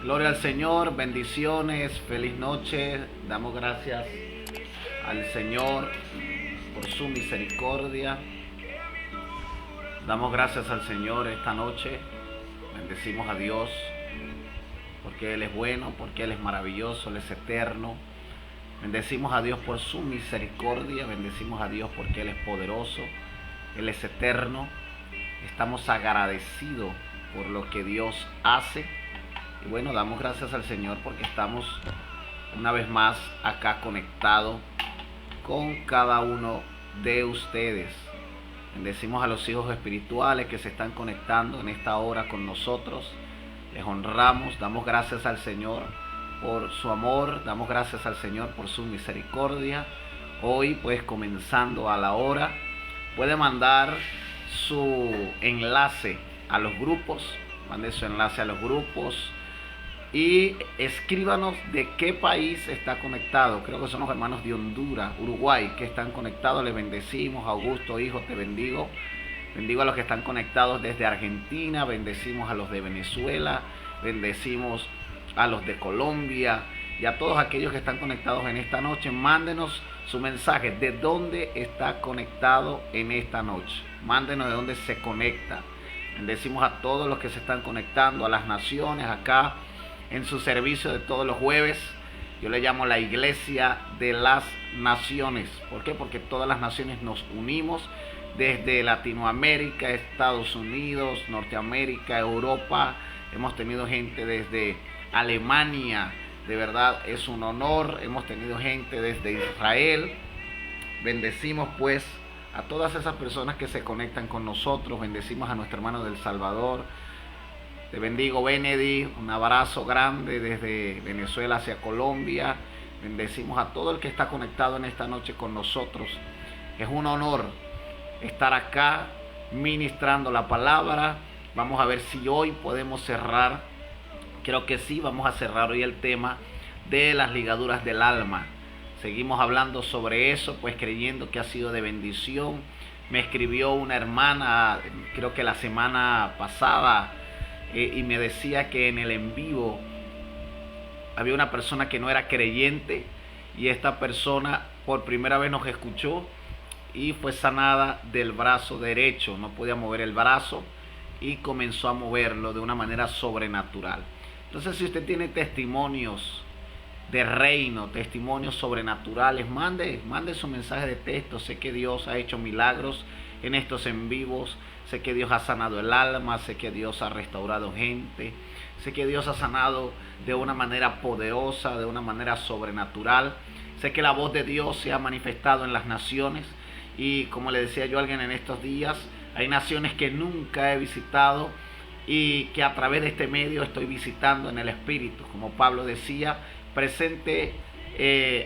Gloria al Señor, bendiciones, feliz noche. Damos gracias al Señor por su misericordia. Damos gracias al Señor esta noche. Bendecimos a Dios porque Él es bueno, porque Él es maravilloso, Él es eterno. Bendecimos a Dios por su misericordia. Bendecimos a Dios porque Él es poderoso, Él es eterno. Estamos agradecidos por lo que Dios hace. Y bueno, damos gracias al Señor porque estamos una vez más acá conectados con cada uno de ustedes. Bendecimos a los hijos espirituales que se están conectando en esta hora con nosotros. Les honramos, damos gracias al Señor por su amor, damos gracias al Señor por su misericordia. Hoy pues comenzando a la hora, puede mandar su enlace a los grupos, mande su enlace a los grupos y escríbanos de qué país está conectado. Creo que son los hermanos de Honduras, Uruguay, que están conectados. Les bendecimos. Augusto, hijo, te bendigo. Bendigo a los que están conectados desde Argentina. Bendecimos a los de Venezuela. Bendecimos a los de Colombia y a todos aquellos que están conectados en esta noche. Mándenos su mensaje de dónde está conectado en esta noche. Mándenos de dónde se conecta. Bendecimos a todos los que se están conectando, a las naciones acá en su servicio de todos los jueves. Yo le llamo la iglesia de las naciones. ¿Por qué? Porque todas las naciones nos unimos desde Latinoamérica, Estados Unidos, Norteamérica, Europa. Hemos tenido gente desde Alemania. De verdad es un honor. Hemos tenido gente desde Israel. Bendecimos pues a todas esas personas que se conectan con nosotros. Bendecimos a nuestro hermano del Salvador. Te bendigo, Benedi, un abrazo grande desde Venezuela hacia Colombia. Bendecimos a todo el que está conectado en esta noche con nosotros. Es un honor estar acá ministrando la palabra. Vamos a ver si hoy podemos cerrar. Creo que sí, vamos a cerrar hoy el tema de las ligaduras del alma. Seguimos hablando sobre eso, pues creyendo que ha sido de bendición. Me escribió una hermana, creo que la semana pasada, y me decía que en el en vivo había una persona que no era creyente y esta persona por primera vez nos escuchó y fue sanada del brazo derecho. No podía mover el brazo y comenzó a moverlo de una manera sobrenatural. Entonces, si usted tiene testimonios de reino, testimonios sobrenaturales, mande su mensaje de texto. Sé que Dios ha hecho milagros en estos en vivos. Sé que Dios ha sanado el alma, sé que Dios ha restaurado gente, sé que Dios ha sanado de una manera poderosa, de una manera sobrenatural. Sé que la voz de Dios se ha manifestado en las naciones y como le decía yo a alguien en estos días, hay naciones que nunca he visitado y que a través de este medio estoy visitando en el Espíritu. Como Pablo decía, presente,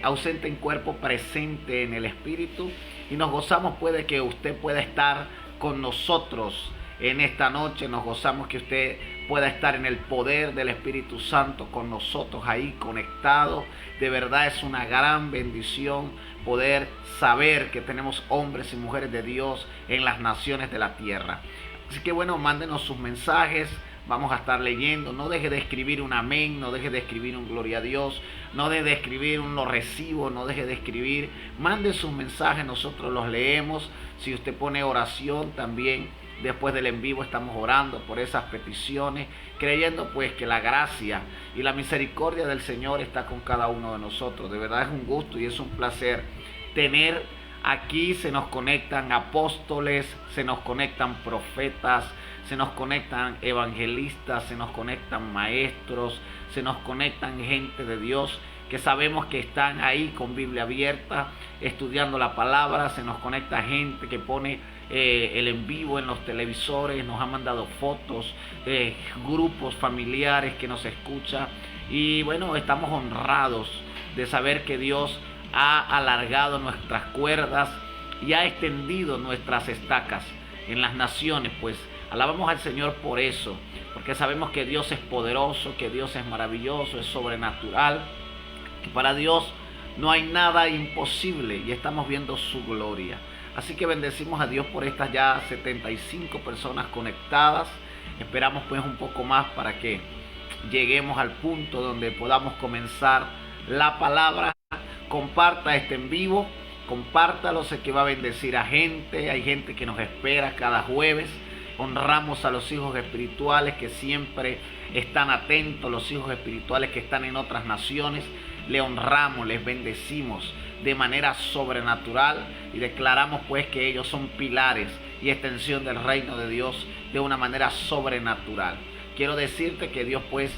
ausente en cuerpo, presente en el Espíritu. Y nos gozamos pues de que usted pueda estar con nosotros en esta noche. Nos gozamos que usted pueda estar en el poder del Espíritu Santo con nosotros ahí conectado. De verdad es una gran bendición poder saber que tenemos hombres y mujeres de Dios en las naciones de la tierra. Así que bueno, mándenos sus mensajes. Vamos a estar leyendo. No deje de escribir un amén, no deje de escribir un gloria a Dios, no deje de escribir un lo recibo, no deje de escribir. Mande sus mensajes, nosotros los leemos. Si usted pone oración también, después del en vivo estamos orando por esas peticiones, creyendo pues que la gracia y la misericordia del Señor está con cada uno de nosotros. De verdad es un gusto y es un placer tener aquí. Se nos conectan apóstoles, se nos conectan profetas, se nos conectan evangelistas, se nos conectan maestros, se nos conectan gente de Dios que sabemos que están ahí con Biblia abierta, estudiando la palabra. Se nos conecta gente que pone el en vivo en los televisores, nos han mandado fotos, grupos familiares que nos escuchan. Y bueno, estamos honrados de saber que Dios ha alargado nuestras cuerdas y ha extendido nuestras estacas en las naciones. Pues alabamos al Señor por eso, porque sabemos que Dios es poderoso, que Dios es maravilloso, es sobrenatural, que para Dios no hay nada imposible y estamos viendo su gloria. Así que bendecimos a Dios por estas ya 75 personas conectadas. Esperamos pues un poco más para que lleguemos al punto donde podamos comenzar la palabra. Comparta este en vivo, compártalo, sé que va a bendecir a gente. Hay gente que nos espera cada jueves. Honramos a los hijos espirituales que siempre están atentos, los hijos espirituales que están en otras naciones. Le honramos, les bendecimos de manera sobrenatural y declaramos pues que ellos son pilares y extensión del reino de Dios de una manera sobrenatural. Quiero decirte que Dios pues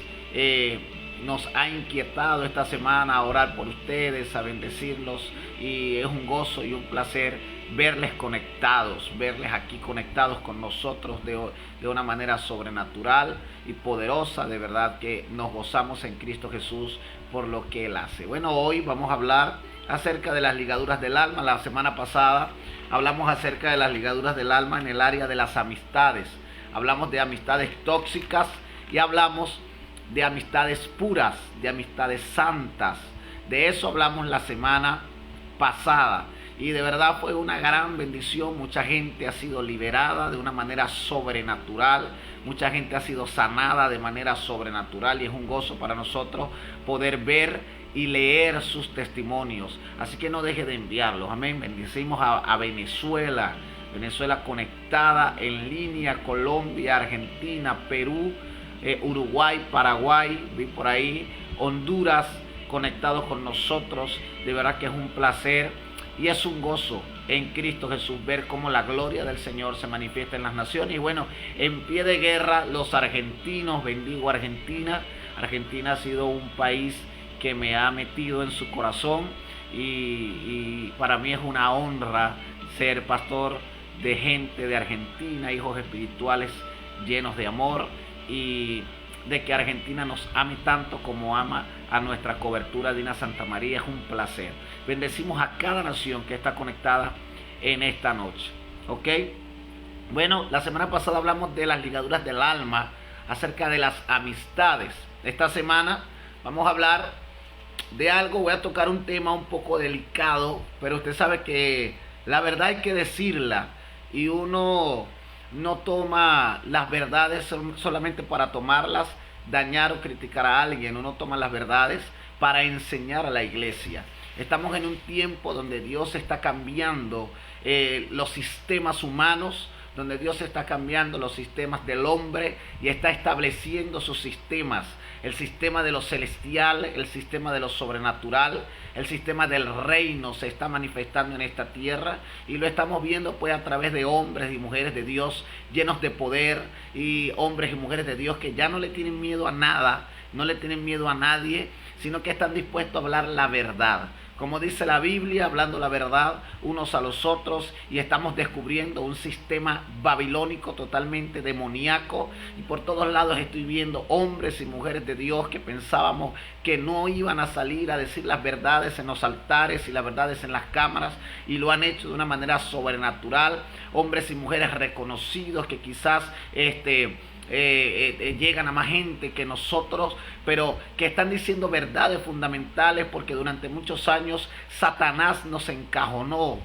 nos ha inquietado esta semana a orar por ustedes, a bendecirlos, y es un gozo y un placer verles conectados, verles aquí conectados con nosotros de una manera sobrenatural y poderosa. De verdad que nos gozamos en Cristo Jesús por lo que Él hace. Bueno, hoy vamos a hablar acerca de las ligaduras del alma. La semana pasada hablamos acerca de las ligaduras del alma en el área de las amistades. Hablamos de amistades tóxicas y hablamos de amistades puras, de amistades santas. De eso hablamos la semana pasada y de verdad fue una gran bendición. Mucha gente ha sido liberada de una manera sobrenatural, mucha gente ha sido sanada de manera sobrenatural, y es un gozo para nosotros poder ver y leer sus testimonios. Así que no deje de enviarlos. Amén. Bendecimos a Venezuela, Venezuela conectada en línea, Colombia, Argentina, Perú, Uruguay, Paraguay, vi por ahí, Honduras conectados con nosotros. De verdad que es un placer y es un gozo en Cristo Jesús ver cómo la gloria del Señor se manifiesta en las naciones. Y bueno, en pie de guerra los argentinos, bendigo a Argentina. Argentina ha sido un país que me ha metido en su corazón y para mí es una honra ser pastor de gente de Argentina, hijos espirituales llenos de amor, y de que Argentina nos ame tanto como ama a nuestra cobertura Dina Santa María. Es un placer. Bendecimos a cada nación que está conectada en esta noche. ¿Ok? Bueno, la semana pasada hablamos de las ligaduras del alma, acerca de las amistades. Esta semana vamos a hablar de algo, voy a tocar un tema un poco delicado, pero usted sabe que la verdad hay que decirla, y uno no toma las verdades solamente para tomarlas, dañar o criticar a alguien. Uno toma las verdades para enseñar a la iglesia. Estamos en un tiempo donde Dios está cambiando los sistemas humanos, donde Dios está cambiando los sistemas del hombre y está estableciendo sus sistemas. El sistema de lo celestial, el sistema de lo sobrenatural, el sistema del reino se está manifestando en esta tierra, y lo estamos viendo pues a través de hombres y mujeres de Dios llenos de poder, y hombres y mujeres de Dios que ya no le tienen miedo a nada, no le tienen miedo a nadie, sino que están dispuestos a hablar la verdad. Como dice la Biblia, hablando la verdad unos a los otros, y estamos descubriendo un sistema babilónico totalmente demoníaco, y por todos lados estoy viendo hombres y mujeres de Dios que pensábamos que no iban a salir a decir las verdades en los altares y las verdades en las cámaras, y lo han hecho de una manera sobrenatural. Hombres y mujeres reconocidos que quizás llegan a más gente que nosotros, pero que están diciendo verdades fundamentales, porque durante muchos años Satanás nos encajonó,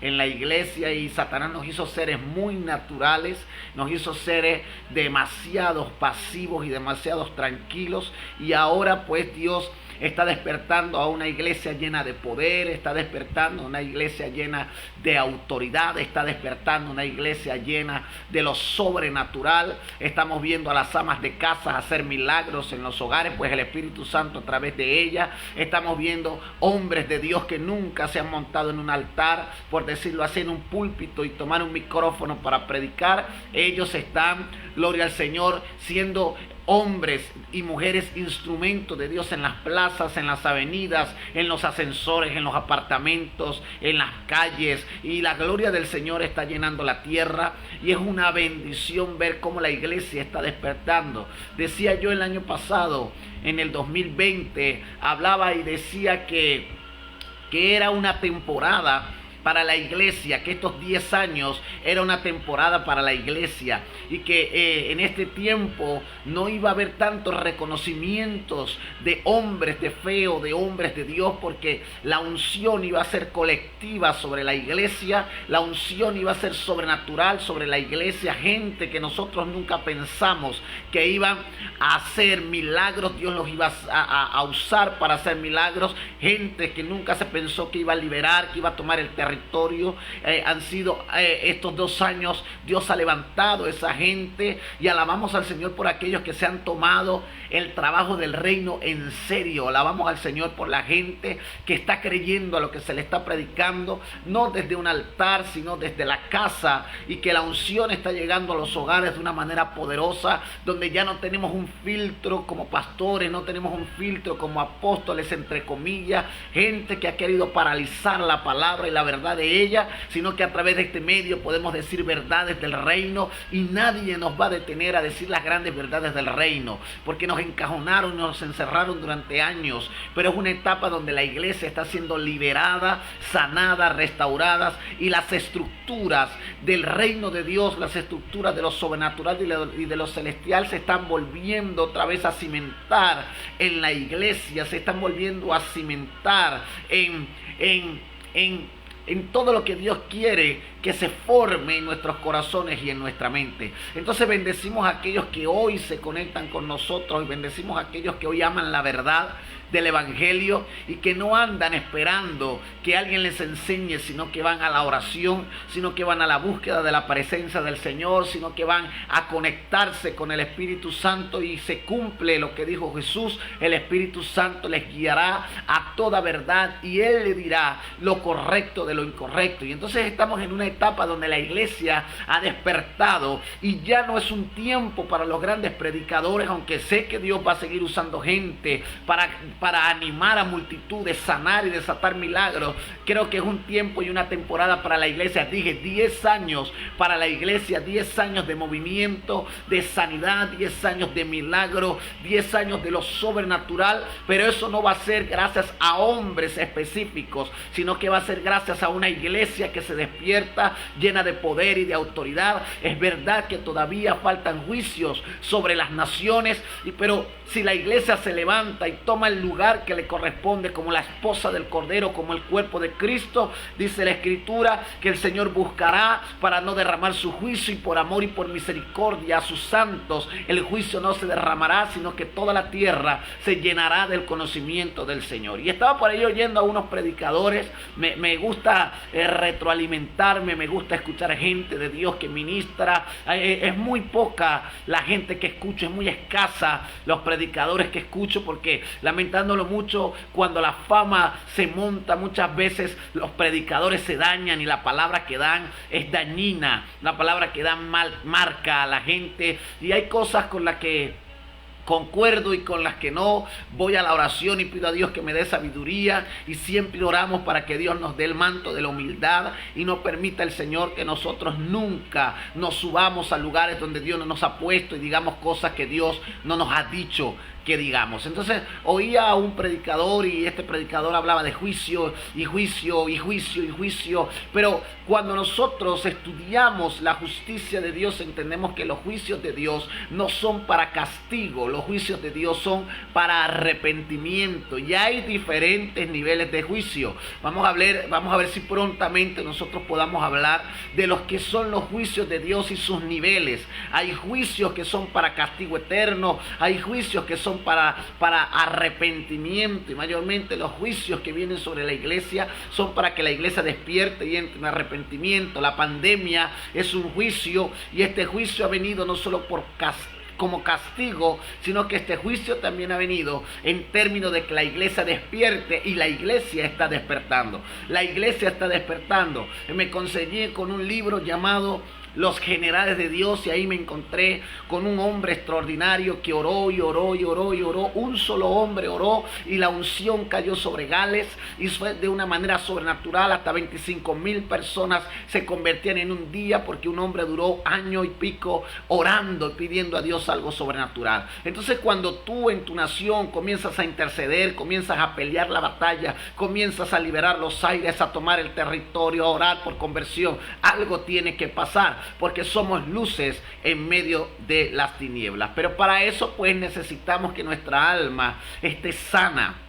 en la iglesia, y Satanás nos hizo seres muy naturales, nos hizo seres demasiado pasivos y demasiado tranquilos, y ahora pues Dios está despertando a una iglesia llena de poder, está despertando a una iglesia llena de autoridad, está despertando a una iglesia llena de lo sobrenatural. Estamos viendo a las amas de casa hacer milagros en los hogares, pues el Espíritu Santo a través de ella. Estamos viendo hombres de Dios que nunca se han montado en un altar, por decirlo así, en un púlpito y tomar un micrófono para predicar. Ellos están, gloria al Señor, siendo hombres y mujeres instrumentos de Dios en las plazas, en las avenidas, en los ascensores, en los apartamentos, en las calles, y la gloria del Señor está llenando la tierra, y es una bendición ver cómo la iglesia está despertando. Decía yo el año pasado, en el 2020, hablaba y decía que era una temporada para la iglesia, que estos 10 años era una temporada para la iglesia y que en este tiempo no iba a haber tantos reconocimientos de hombres de fe o de hombres de Dios, porque la unción iba a ser colectiva sobre la iglesia, la unción iba a ser sobrenatural sobre la iglesia, gente que nosotros nunca pensamos que iban a hacer milagros, Dios los iba a usar para hacer milagros, gente que nunca se pensó que iba a liberar, que iba a tomar el territorio. Han sido estos 2 años, Dios ha levantado esa gente y alabamos al Señor por aquellos que se han tomado el trabajo del reino en serio. Alabamos al Señor por la gente que está creyendo a lo que se le está predicando, no desde un altar, sino desde la casa, y que la unción está llegando a los hogares de una manera poderosa, donde ya no tenemos un filtro como pastores, no tenemos un filtro como apóstoles, entre comillas, gente que ha querido paralizar la palabra y la verdad de ella, sino que a través de este medio podemos decir verdades del reino y nadie nos va a detener a decir las grandes verdades del reino, porque nos encajonaron y nos encerraron durante años, pero es una etapa donde la iglesia está siendo liberada, sanada, restauradas, y las estructuras del reino de Dios, las estructuras de lo sobrenatural y de lo celestial se están volviendo otra vez a cimentar en la iglesia, se están volviendo a cimentar en todo lo que Dios quiere que se forme en nuestros corazones y en nuestra mente. Entonces bendecimos a aquellos que hoy se conectan con nosotros y bendecimos a aquellos que hoy aman la verdad del evangelio y que no andan esperando que alguien les enseñe, sino que van a la oración, sino que van a la búsqueda de la presencia del Señor, sino que van a conectarse con el Espíritu Santo, y se cumple lo que dijo Jesús: el Espíritu Santo les guiará a toda verdad y Él le dirá lo correcto de lo incorrecto. Y entonces estamos en una etapa donde la iglesia ha despertado y ya no es un tiempo para los grandes predicadores, aunque sé que Dios va a seguir usando gente para animar a multitudes, sanar y desatar milagros. Creo que es un tiempo y una temporada para la iglesia. Dije 10 años para la iglesia, 10 años de movimiento, de sanidad, 10 años de milagro, 10 años de lo sobrenatural, pero eso no va a ser gracias a hombres específicos, sino que va a ser gracias a una iglesia que se despierta, llena de poder y de autoridad. Es verdad que todavía faltan juicios sobre las naciones, pero si la iglesia se levanta y toma el lugar que le corresponde como la esposa del Cordero, como el cuerpo de Cristo, dice la Escritura que el Señor buscará para no derramar su juicio, y por amor y por misericordia a sus santos el juicio no se derramará, sino que toda la tierra se llenará del conocimiento del Señor. Y estaba por ahí oyendo a unos predicadores. Me gusta retroalimentarme, me gusta escuchar gente de Dios que ministra. Es muy poca la gente que escucho, es muy escasa los predicadores que escucho, porque lamentándolo mucho, cuando la fama se monta, muchas veces los predicadores se dañan y la palabra que dan es dañina, la palabra que dan marca a la gente, y hay cosas con las que concuerdo y con las que no. Voy a la oración y pido a Dios que me dé sabiduría, y siempre oramos para que Dios nos dé el manto de la humildad y no permita el Señor que nosotros nunca nos subamos a lugares donde Dios no nos ha puesto y digamos cosas que Dios no nos ha dicho que digamos. Entonces oía a un predicador, y este predicador hablaba de juicio y juicio y juicio y juicio, pero cuando nosotros estudiamos la justicia de Dios, entendemos que los juicios de Dios no son para castigo, los juicios de Dios son para arrepentimiento, y hay diferentes niveles de juicio. Vamos a ver si prontamente nosotros podamos hablar de los que son los juicios de Dios y sus niveles. Hay juicios que son para castigo eterno, hay juicios que son para arrepentimiento, y mayormente los juicios que vienen sobre la iglesia son para que la iglesia despierte y entre en arrepentimiento. La pandemia es un juicio, y este juicio ha venido no solo como castigo, sino que este juicio también ha venido en términos de que la iglesia despierte, y la iglesia está despertando. La iglesia está despertando. Me conseguí con un libro llamado los generales de Dios, y ahí me encontré con un hombre extraordinario que oró y oró y oró y oró. Un solo hombre oró y la unción cayó sobre Gales y fue de una manera sobrenatural. Hasta 25,000 personas se convertían en un día, porque un hombre duró año y pico orando y pidiendo a Dios algo sobrenatural. Entonces, cuando tú en tu nación comienzas a interceder, comienzas a pelear la batalla, comienzas a liberar los aires, a tomar el territorio, a orar por conversión, algo tiene que pasar, porque somos luces en medio de las tinieblas. Pero para eso pues necesitamos que nuestra alma esté sana.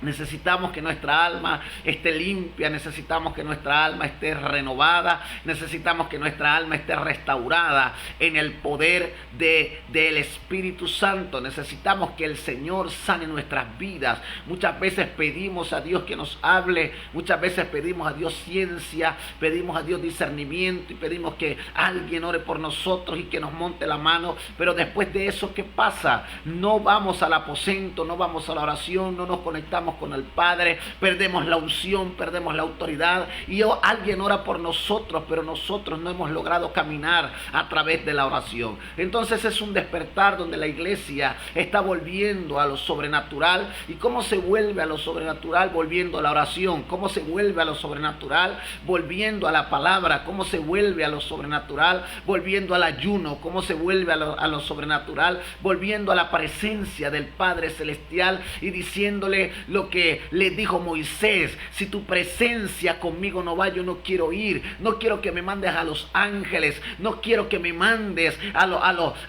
Necesitamos que nuestra alma esté limpia, necesitamos que nuestra alma esté renovada, necesitamos que nuestra alma esté restaurada en el poder del Espíritu Santo. Necesitamos que el Señor sane nuestras vidas. Muchas veces pedimos a Dios que nos hable, muchas veces pedimos a Dios ciencia, pedimos a Dios discernimiento y pedimos que alguien ore por nosotros y que nos monte la mano, pero después de eso, ¿qué pasa? No vamos al aposento, no vamos a la oración, no nos conectamos con el Padre, perdemos la unción, perdemos la autoridad, y alguien ora por nosotros, pero nosotros no hemos logrado caminar a través de la oración. Entonces es un despertar donde la iglesia está volviendo a lo sobrenatural. ¿Y cómo se vuelve a lo sobrenatural? Volviendo a la oración. ¿Cómo se vuelve a lo sobrenatural? Volviendo a la palabra. ¿Cómo se vuelve a lo sobrenatural? Volviendo al ayuno. ¿Cómo se vuelve a lo sobrenatural? Volviendo a la presencia del Padre Celestial y diciéndole lo que le dijo Moisés: si tu presencia conmigo no va, yo no quiero ir. No quiero que me mandes a los ángeles, no quiero que me mandes a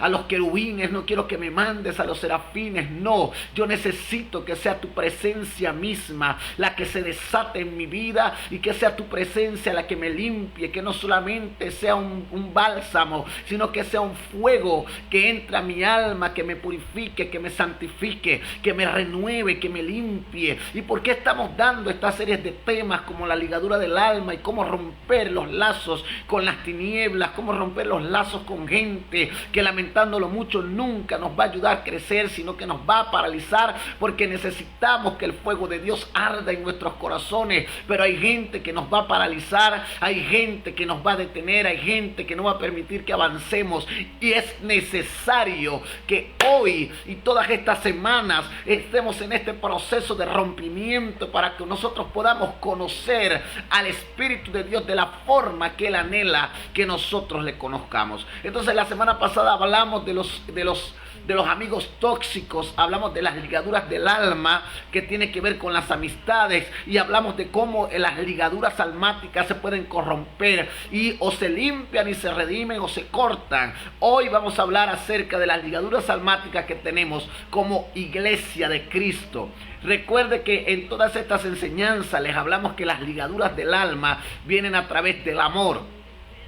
los querubines, no quiero que me mandes a los serafines. No, yo necesito que sea tu presencia misma la que se desate en mi vida, y que sea tu presencia la que me limpie, que no solamente sea un bálsamo, sino que sea un fuego que entra a mi alma, que me purifique, que me santifique, que me renueve, que me limpie. ¿Y por qué estamos dando estas series de temas como la ligadura del alma y cómo romper los lazos con las tinieblas, cómo romper los lazos con gente que, lamentándolo mucho, nunca nos va a ayudar a crecer, sino que nos va a paralizar? Porque necesitamos que el fuego de Dios arda en nuestros corazones, pero hay gente que nos va a paralizar, hay gente que nos va a detener, hay gente que no va a permitir que avancemos, y es necesario que hoy y todas estas semanas estemos en este proceso de rompimiento para que nosotros podamos conocer al Espíritu de Dios de la forma que Él anhela que nosotros le conozcamos. Entonces, la semana pasada hablamos de los amigos tóxicos, hablamos de las ligaduras del alma que tiene que ver con las amistades, y hablamos de cómo las ligaduras almáticas se pueden corromper y o se limpian y se redimen o se cortan. Hoy vamos a hablar acerca de las ligaduras almáticas que tenemos como iglesia de Cristo. Recuerde que en todas estas enseñanzas les hablamos que las ligaduras del alma vienen a través del amor,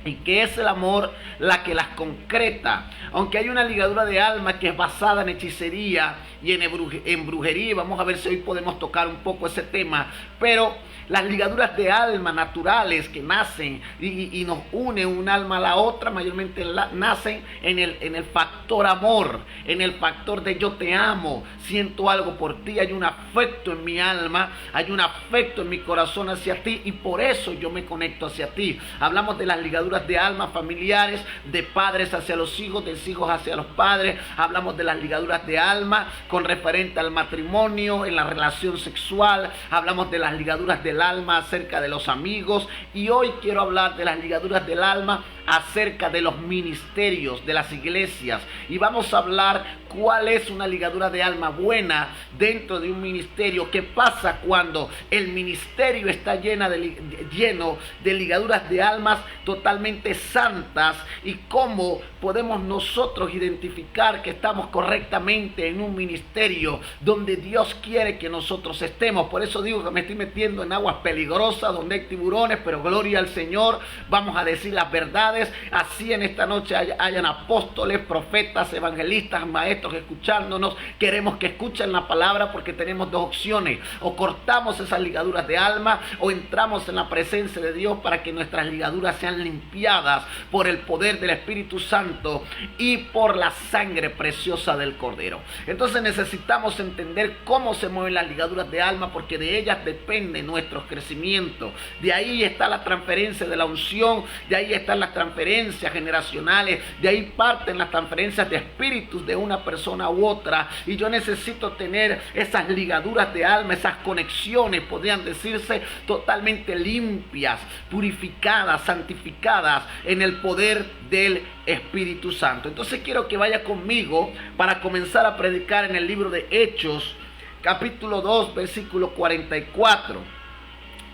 y que es el amor la que las concreta. Aunque hay una ligadura de alma que es basada en hechicería y en brujería, vamos a ver si hoy podemos tocar un poco ese tema, pero las ligaduras de alma naturales que nacen y nos unen un alma a la otra, mayormente nacen en el factor amor, en el factor de yo te amo, siento algo por ti, hay un afecto en mi alma, hay un afecto en mi corazón hacia ti, y por eso yo me conecto hacia ti. Hablamos de las ligaduras de alma familiares, de padres hacia los hijos, de hijos hacia los padres. Hablamos de las ligaduras de alma con referente al matrimonio, en la relación sexual. Hablamos de las ligaduras del alma acerca de los amigos, y hoy quiero hablar de las ligaduras del alma acerca de los ministerios de las iglesias, y vamos a hablar cuál es una ligadura de alma buena dentro de un ministerio. ¿Qué pasa cuando el ministerio está lleno de ligaduras de almas totalmente santas, y cómo podemos nosotros identificar que estamos correctamente en un ministerio donde Dios quiere que nosotros estemos? Por eso digo que me estoy metiendo en aguas peligrosas donde hay tiburones, pero gloria al Señor, vamos a decir las verdades. Así en esta noche hayan apóstoles, profetas, evangelistas, maestros escuchándonos. Queremos que escuchen la palabra, porque tenemos dos opciones: o cortamos esas ligaduras de alma, o entramos en la presencia de Dios para que nuestras ligaduras sean limpiadas por el poder del Espíritu Santo y por la sangre preciosa del Cordero. Entonces necesitamos entender cómo se mueven las ligaduras de alma, porque de ellas depende nuestro crecimiento. De ahí está la transferencia de la unción, de ahí está la transferencia transferencias generacionales, de ahí parten las transferencias de espíritus de una persona u otra, y yo necesito tener esas ligaduras de alma, esas conexiones, podrían decirse, totalmente limpias, purificadas, santificadas en el poder del Espíritu Santo. Entonces quiero que vaya conmigo para comenzar a predicar en el libro de Hechos, capítulo 2, versículo 44.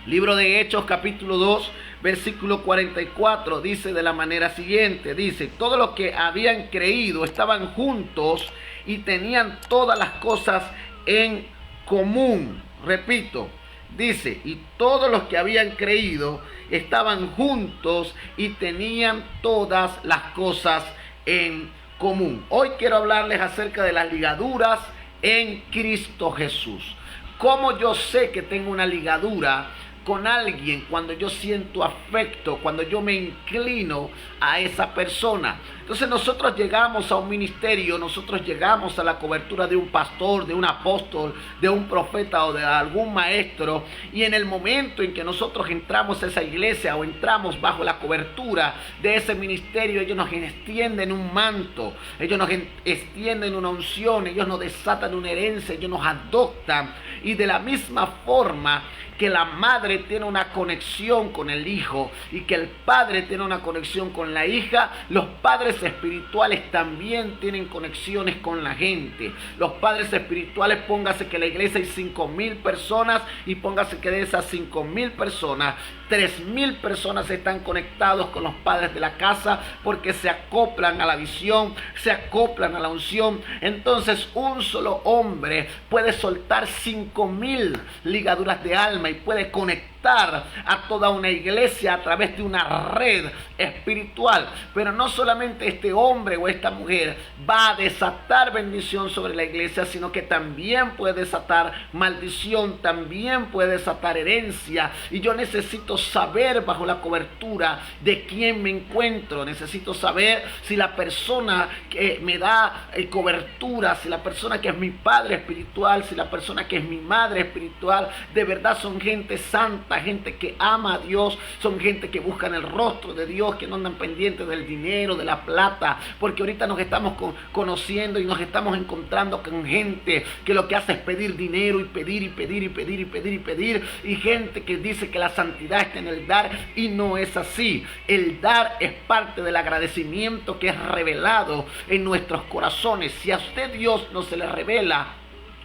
Libro de Hechos, capítulo 2, versículo 44, dice de la manera siguiente, dice: todos los que habían creído estaban juntos y tenían todas las cosas en común. Repito, dice, y todos los que habían creído estaban juntos y tenían todas las cosas en común. Hoy quiero hablarles acerca de las ligaduras en Cristo Jesús. ¿Cómo yo sé que tengo una ligadura con alguien? Cuando yo siento afecto, cuando yo me inclino a esa persona. Entonces nosotros llegamos a un ministerio, nosotros llegamos a la cobertura de un pastor, de un apóstol, de un profeta o de algún maestro, y en el momento en que nosotros entramos a esa iglesia o entramos bajo la cobertura de ese ministerio, ellos nos extienden un manto, ellos nos extienden una unción, ellos nos desatan una herencia, ellos nos adoptan, y de la misma forma que la madre tiene una conexión con el hijo y que el padre tiene una conexión con la hija, los padres espirituales también tienen conexiones con la gente. Los padres espirituales, póngase que en la iglesia hay 5,000 personas, y póngase que de esas 5,000 personas, 3,000 personas están conectados con los padres de la casa, porque se acoplan a la visión, se acoplan a la unción. Entonces un solo hombre puede soltar 5,000 ligaduras de alma y puede conectar a toda una iglesia a través de una red espiritual. Pero no solamente este hombre o esta mujer va a desatar bendición sobre la iglesia, sino que también puede desatar maldición, también puede desatar herencia. Y yo necesito saber bajo la cobertura de quién me encuentro. Necesito saber si la persona que me da cobertura, si la persona que es mi padre espiritual, si la persona que es mi madre espiritual, de verdad son gente santa, gente que ama a Dios, son gente que buscan el rostro de Dios, que no andan pendientes del dinero, de la plata, porque ahorita nos estamos conociendo y nos estamos encontrando con gente que lo que hace es pedir dinero y pedir y pedir y pedir y pedir y pedir, y gente que dice que la santidad está en el dar, y no es así. El dar es parte del agradecimiento que es revelado en nuestros corazones. Si a usted Dios no se le revela,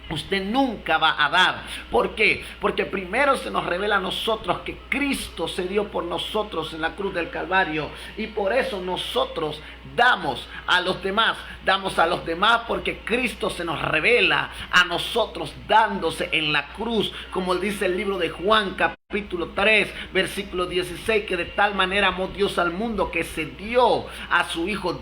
usted nunca va a dar. ¿Por qué? Porque primero se nos revela a nosotros que Cristo se dio por nosotros en la cruz del Calvario, y por eso nosotros damos a los demás. Damos a los demás porque Cristo se nos revela a nosotros dándose en la cruz, como dice el libro de Juan capítulo 3, versículo 16, que de tal manera amó Dios al mundo que se dio a su Hijo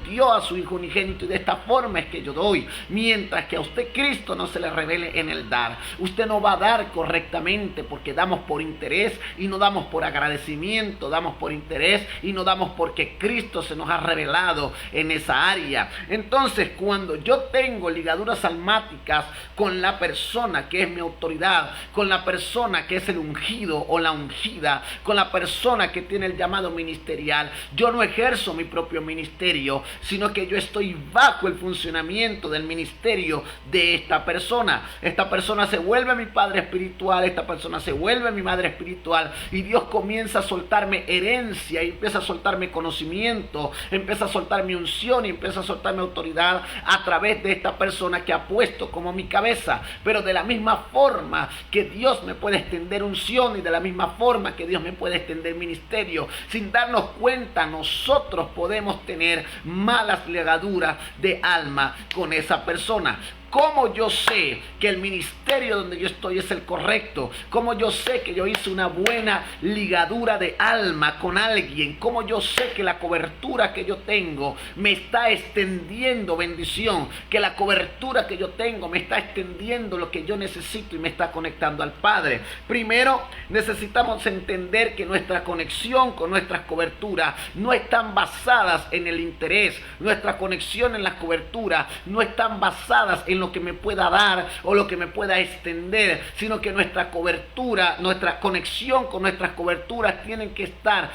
unigénito, y de esta forma es que yo doy. Mientras que a usted Cristo no se le revele en el dar, usted no va a dar correctamente, porque damos por interés y no damos por agradecimiento, damos por interés y no damos porque Cristo se nos ha revelado en esa área. Entonces, cuando yo tengo ligaduras almáticas con la persona que es mi autoridad, con la persona que es el ungido o la ungida, con la persona que tiene el llamado ministerial, yo no ejerzo mi propio ministerio, sino que yo estoy bajo el funcionamiento del ministerio de esta persona. Esta persona se vuelve mi padre espiritual, esta persona se vuelve mi madre espiritual, y Dios comienza a soltarme herencia, y empieza a soltarme conocimiento, empieza a soltar mi unción, y empieza a soltar mi autoridad a través de esta persona que ha puesto como mi cabeza. Pero de la misma forma que Dios me puede extender unción, y de la misma forma que Dios me puede extender ministerio, sin darnos cuenta, nosotros podemos tener malas ligaduras de alma con esa persona. ¿Cómo yo sé que el ministerio donde yo estoy es el correcto? ¿Cómo yo sé que yo hice una buena ligadura de alma con alguien? ¿Cómo yo sé que la cobertura que yo tengo me está extendiendo bendición? Que la cobertura que yo tengo me está extendiendo lo que yo necesito y me está conectando al Padre. Primero, necesitamos entender que nuestra conexión con nuestras coberturas no están basadas en el interés. Nuestra conexión en las coberturas no están basadas en lo que me pueda dar o lo que me pueda extender, sino que nuestra cobertura, nuestra conexión con nuestras coberturas tienen que estar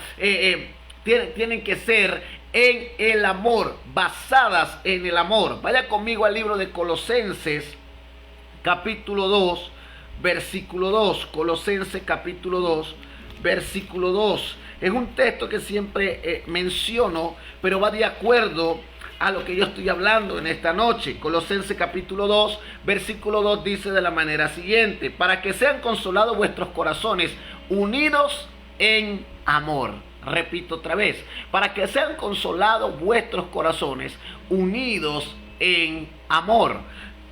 tienen que ser en el amor, basadas en el amor. Vaya conmigo al libro de Colosenses, capítulo 2, versículo 2. Colosenses, capítulo 2, versículo 2. Es un texto que siempre menciono, pero va de acuerdo a lo que yo estoy hablando en esta noche. Colosenses capítulo 2, versículo 2 dice de la manera siguiente: para que sean consolados vuestros corazones, unidos en amor. Repito otra vez: para que sean consolados vuestros corazones, unidos en amor.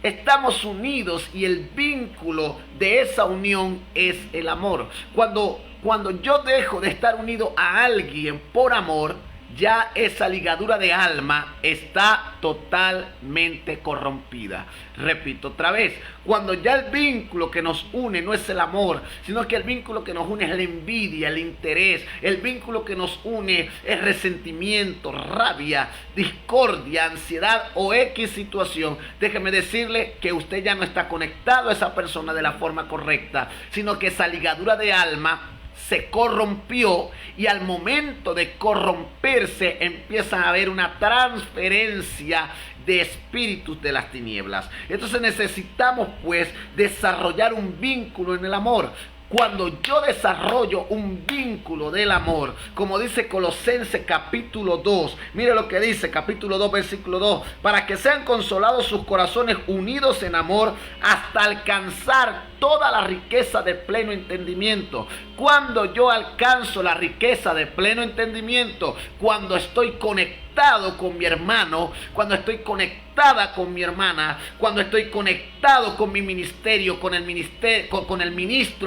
Estamos unidos y el vínculo de esa unión es el amor. Cuando yo dejo de estar unido a alguien por amor, ya esa ligadura de alma está totalmente corrompida. Repito otra vez: cuando ya el vínculo que nos une no es el amor, sino que el vínculo que nos une es la envidia, el interés, el vínculo que nos une es resentimiento, rabia, discordia, ansiedad o X situación, déjeme decirle que usted ya no está conectado a esa persona de la forma correcta, sino que esa ligadura de alma se corrompió, y al momento de corromperse empieza a haber una transferencia de espíritus de las tinieblas. Entonces necesitamos pues desarrollar un vínculo en el amor. Cuando yo desarrollo un vínculo del amor, como dice Colosenses capítulo 2, mire lo que dice capítulo 2 versículo 2: para que sean consolados sus corazones unidos en amor hasta alcanzar toda la riqueza de pleno entendimiento. Cuando yo alcanzo la riqueza de pleno entendimiento, cuando estoy conectado con mi hermano, cuando estoy conectada con mi hermana, cuando estoy conectado con mi ministerio, con el ministro,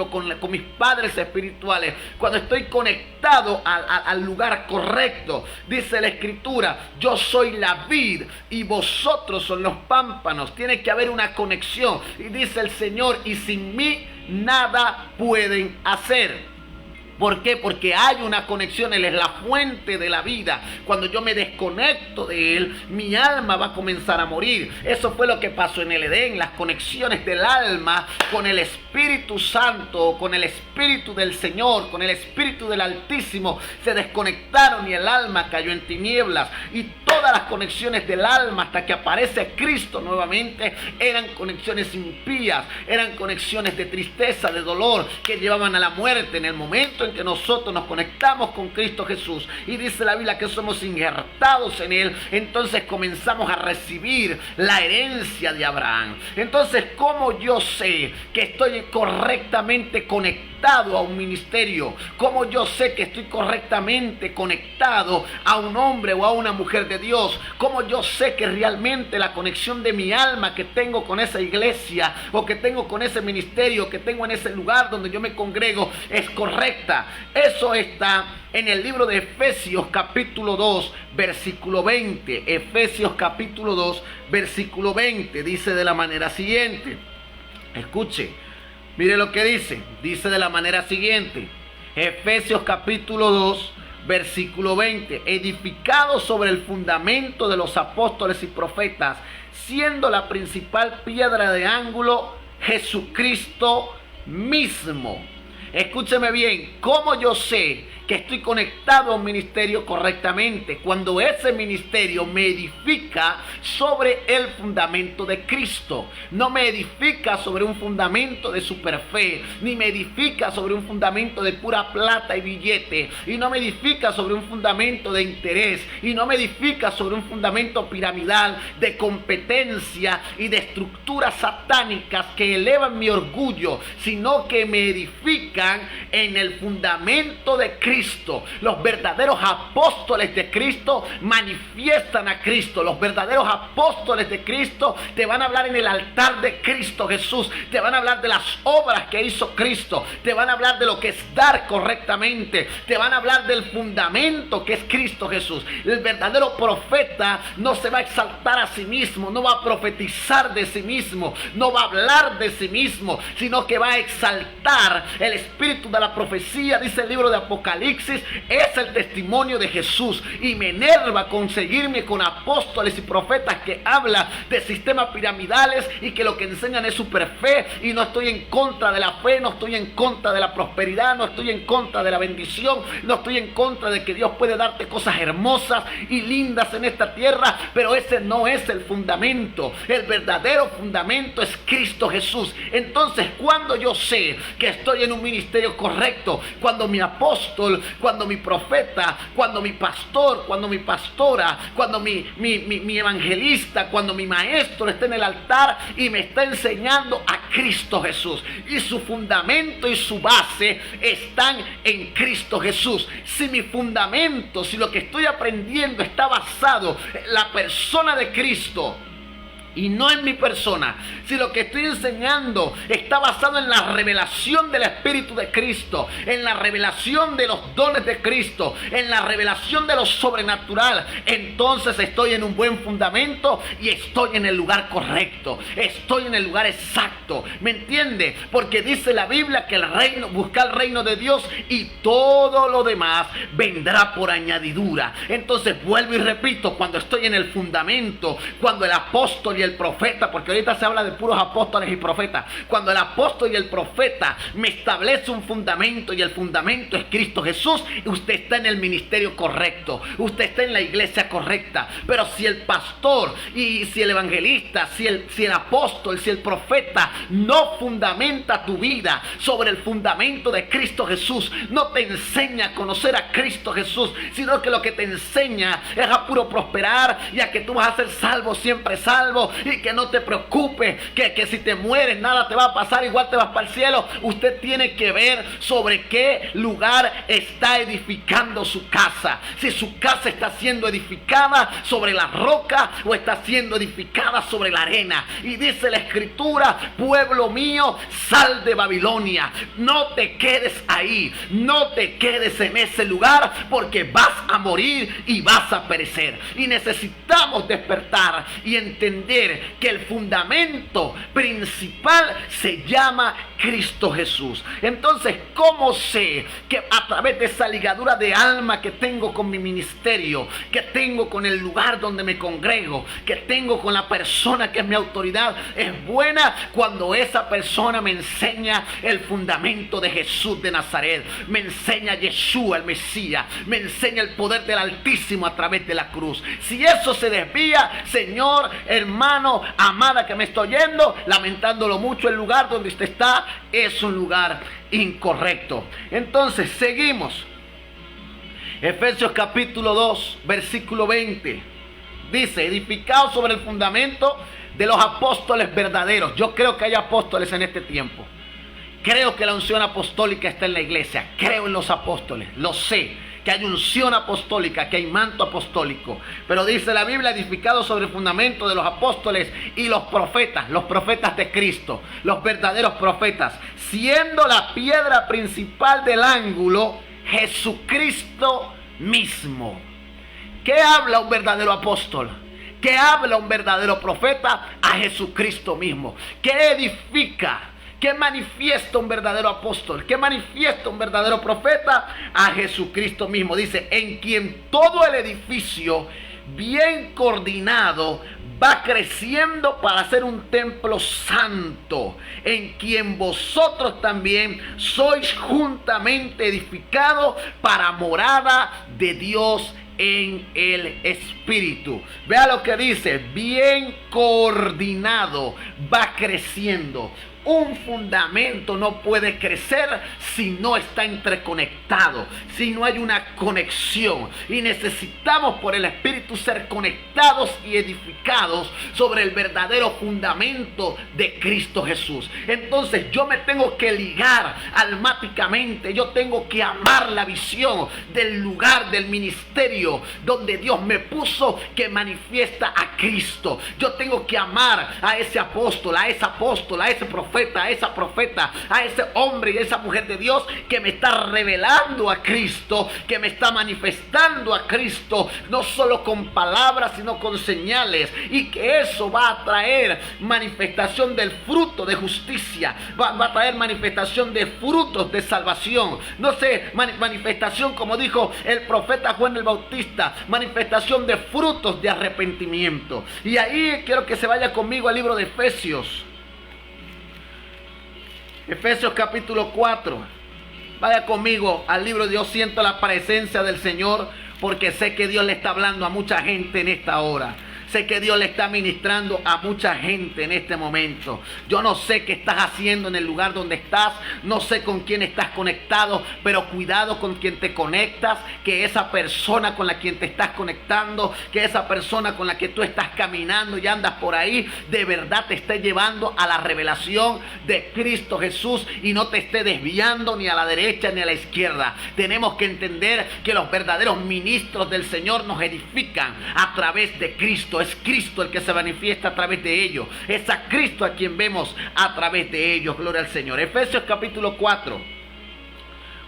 con mis padres espirituales, cuando estoy conectado al lugar correcto. Dice la Escritura: yo soy la vid y vosotros son los pámpanos. Tiene que haber una conexión. Y dice el Señor: y sin mí nada pueden hacer. ¿Por qué? Porque hay una conexión. Él es la fuente de la vida. Cuando yo me desconecto de Él, mi alma va a comenzar a morir. Eso fue lo que pasó en el Edén. Las conexiones del alma con el Espíritu Santo, con el Espíritu del Señor, con el Espíritu del Altísimo, se desconectaron y el alma cayó en tinieblas. Y todas las conexiones del alma, hasta que aparece Cristo nuevamente, eran conexiones impías, eran conexiones de tristeza, de dolor, que llevaban a la muerte. En el momento en que nosotros nos conectamos con Cristo Jesús, y dice la Biblia que somos injertados en Él, entonces comenzamos a recibir la herencia de Abraham. Entonces, ¿cómo yo sé que estoy correctamente conectado a un ministerio? ¿Cómo yo sé que estoy correctamente conectado a un hombre o a una mujer de Dios? ¿Cómo yo sé que realmente la conexión de mi alma que tengo con esa iglesia, o que tengo con ese ministerio, que tengo en ese lugar donde yo me congrego, es correcta? Eso está en el libro de Efesios capítulo 2 versículo 20. Efesios capítulo 2 versículo 20 dice de la manera siguiente. Escuche, mire lo que dice. Dice de la manera siguiente: Efesios capítulo 2 versículo 20: edificado sobre el fundamento de los apóstoles y profetas, siendo la principal piedra de ángulo Jesucristo mismo. Escúcheme bien: ¿cómo yo sé que estoy conectado a un ministerio correctamente? Cuando ese ministerio me edifica sobre el fundamento de Cristo. No me edifica sobre un fundamento de superfe, ni me edifica sobre un fundamento de pura plata y billete, y no me edifica sobre un fundamento de interés, y no me edifica sobre un fundamento piramidal de competencia y de estructuras satánicas que elevan mi orgullo, sino que me edifica en el fundamento de Cristo. Los verdaderos apóstoles de Cristo manifiestan a Cristo. Los verdaderos apóstoles de Cristo te van a hablar en el altar de Cristo Jesús. Te van a hablar de las obras que hizo Cristo. Te van a hablar de lo que es dar correctamente. Te van a hablar del fundamento que es Cristo Jesús. El verdadero profeta no se va a exaltar a sí mismo, no va a profetizar de sí mismo, no va a hablar de sí mismo, sino que va a exaltar el Espíritu espíritu de la profecía, dice el libro de Apocalipsis, es el testimonio de Jesús y me enerva conseguirme con apóstoles y profetas que hablan de sistemas piramidales y que lo que enseñan es superfe. Y no estoy en contra de la fe, no estoy en contra de la prosperidad, no estoy en contra de la bendición, no estoy en contra de que Dios puede darte cosas hermosas y lindas en esta tierra, pero ese no es el fundamento. El verdadero fundamento es Cristo Jesús. Entonces, cuando yo sé que estoy en un ministerio correcto, cuando mi apóstol, cuando mi profeta, cuando mi pastor, cuando mi pastora, cuando mi evangelista, cuando mi maestro está en el altar y me está enseñando a Cristo Jesús, y su fundamento y su base están en Cristo Jesús. Si mi fundamento, si lo que estoy aprendiendo está basado en la persona de Cristo y no en mi persona, si lo que estoy enseñando está basado en la revelación del Espíritu de Cristo, en la revelación de los dones de Cristo, en la revelación de lo sobrenatural, entonces estoy en un buen fundamento y estoy en el lugar correcto, estoy en el lugar exacto. ¿Me entiende? Porque dice la Biblia que el reino, buscar el reino de Dios y todo lo demás vendrá por añadidura. Entonces vuelvo y repito, cuando estoy en el fundamento, cuando el apóstol y el profeta, porque ahorita se habla de puros apóstoles y profetas, cuando el apóstol y el profeta me establece un fundamento y el fundamento es Cristo Jesús, usted está en el ministerio correcto, usted está en la iglesia correcta. Pero si el pastor y si el evangelista, si el apóstol, si el profeta no fundamenta tu vida sobre el fundamento de Cristo Jesús, no te enseña a conocer a Cristo Jesús, sino que lo que te enseña es a puro prosperar y a que tú vas a ser salvo, siempre salvo, y que no te preocupes, que si te mueres nada te va a pasar, igual te vas para el cielo. Usted tiene que ver sobre qué lugar está edificando su casa. Si su casa está siendo edificada sobre la roca o está siendo edificada sobre la arena. Y dice la Escritura: pueblo mío, sal de Babilonia. No te quedes ahí, no te quedes en ese lugar, porque vas a morir y vas a perecer. Y necesitamos despertar y entender que el fundamento principal se llama Cristo Jesús. Entonces, ¿cómo sé que a través de esa ligadura de alma que tengo con mi ministerio, que tengo con el lugar donde me congrego, que tengo con la persona que es mi autoridad, es buena? Cuando esa persona me enseña el fundamento de Jesús de Nazaret, me enseña a Yeshua el Mesías, me enseña el poder del Altísimo a través de la cruz. Si eso se desvía, Señor, hermano, amada que me estoy yendo, lamentándolo mucho, el lugar donde usted está es un lugar incorrecto. Entonces seguimos. Efesios capítulo 2 versículo 20 dice: edificados sobre el fundamento de los apóstoles verdaderos. Yo creo que hay apóstoles en este tiempo. Creo que la unción apostólica está en la iglesia. Creo en los apóstoles, lo sé, que hay unción apostólica, que hay manto apostólico. Pero dice la Biblia: edificado sobre el fundamento de los apóstoles y los profetas de Cristo, los verdaderos profetas, siendo la piedra principal del ángulo Jesucristo mismo. ¿Qué habla un verdadero apóstol? ¿Qué habla un verdadero profeta? A Jesucristo mismo. ¿Qué edifica? ¿Qué manifiesta un verdadero apóstol? ¿Qué manifiesta un verdadero profeta? A Jesucristo mismo. Dice: en quien todo el edificio bien coordinado va creciendo para ser un templo santo, en quien vosotros también sois juntamente edificados para morada de Dios en el Espíritu. Vea lo que dice: bien coordinado, va creciendo. Un fundamento no puede crecer si no está interconectado, si no hay una conexión. Y necesitamos por el Espíritu ser conectados y edificados sobre el verdadero fundamento de Cristo Jesús. Entonces yo me tengo que ligar almáticamente, yo tengo que amar la visión del lugar, del ministerio donde Dios me puso, que manifiesta a Cristo. Yo tengo que amar a ese apóstol, a ese profeta, profeta, a ese hombre y a esa mujer de Dios que me está revelando a Cristo, que me está manifestando a Cristo, no solo con palabras, sino con señales, y que eso va a traer manifestación del fruto de justicia, va a traer manifestación de frutos de salvación, no sé, manifestación, como dijo el profeta Juan el Bautista, manifestación de frutos de arrepentimiento. Y ahí quiero que se vaya conmigo al libro de Efesios. Efesios capítulo 4. Vaya conmigo al libro. Yo siento la presencia del Señor, porque sé que Dios le está hablando a mucha gente en esta hora. Sé que Dios le está ministrando a mucha gente en este momento. Yo no sé qué estás haciendo en el lugar donde estás. No sé con quién estás conectado. Pero cuidado con quien te conectas. Que esa persona con la quien te estás conectando, que esa persona con la que tú estás caminando y andas por ahí, de verdad te esté llevando a la revelación de Cristo Jesús y no te esté desviando ni a la derecha ni a la izquierda. Tenemos que entender que los verdaderos ministros del Señor nos edifican a través de Cristo. Es Cristo el que se manifiesta a través de ellos. Es a Cristo a quien vemos a través de ellos. Gloria al Señor. Efesios capítulo 4,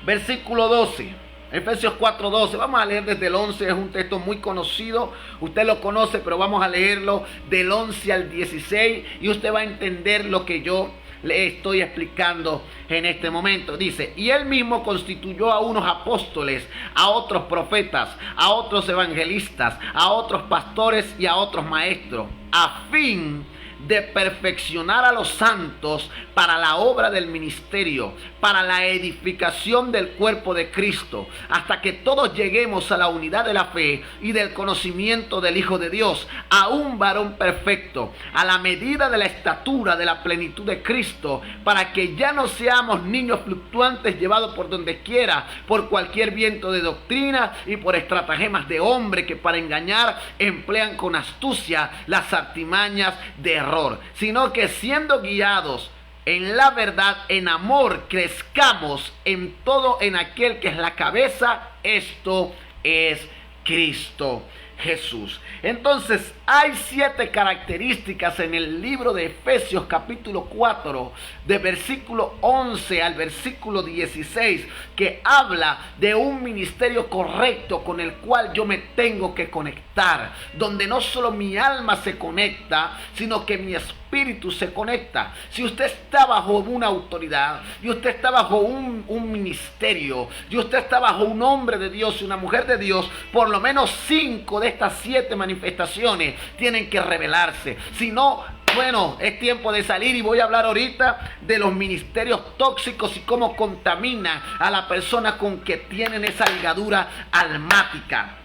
versículo 12. Efesios 4:12. Vamos a leer desde el 11. Es un texto muy conocido. Usted lo conoce, pero vamos a leerlo del 11 al 16. Y usted va a entender lo que yo le estoy explicando en este momento. Dice: y él mismo constituyó a unos apóstoles, a otros profetas, a otros evangelistas, a otros pastores y a otros maestros, a fin de perfeccionar a los santos para la obra del ministerio, para la edificación del cuerpo de Cristo, hasta que todos lleguemos a la unidad de la fe y del conocimiento del Hijo de Dios, a un varón perfecto, a la medida de la estatura de la plenitud de Cristo, para que ya no seamos niños fluctuantes llevados por donde quiera, por cualquier viento de doctrina y por estratagemas de hombre que para engañar emplean con astucia las artimañas de error, sino que siendo guiados en la verdad, en amor, crezcamos en todo en aquel que es la cabeza, esto es Cristo Jesús. Entonces hay 7 características en el libro de Efesios capítulo 4, de versículo 11 al versículo 16, que habla de un ministerio correcto con el cual yo me tengo que conectar, donde no solo mi alma se conecta, sino que mi espíritu se conecta. Si usted está bajo una autoridad, y usted está bajo un ministerio, y usted está bajo un hombre de Dios y una mujer de Dios, por lo menos 5 de estas 7 manifestaciones tienen que revelarse. Si no, bueno, es tiempo de salir, y voy a hablar ahorita de los ministerios tóxicos y cómo contaminan a la persona con que tienen esa ligadura almática.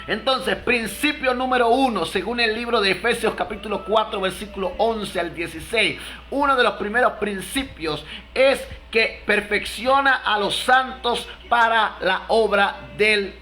Entonces, principio número 1, según el libro de Efesios capítulo 4, versículo 11 al 16, uno de los primeros principios es que perfecciona a los santos para la obra del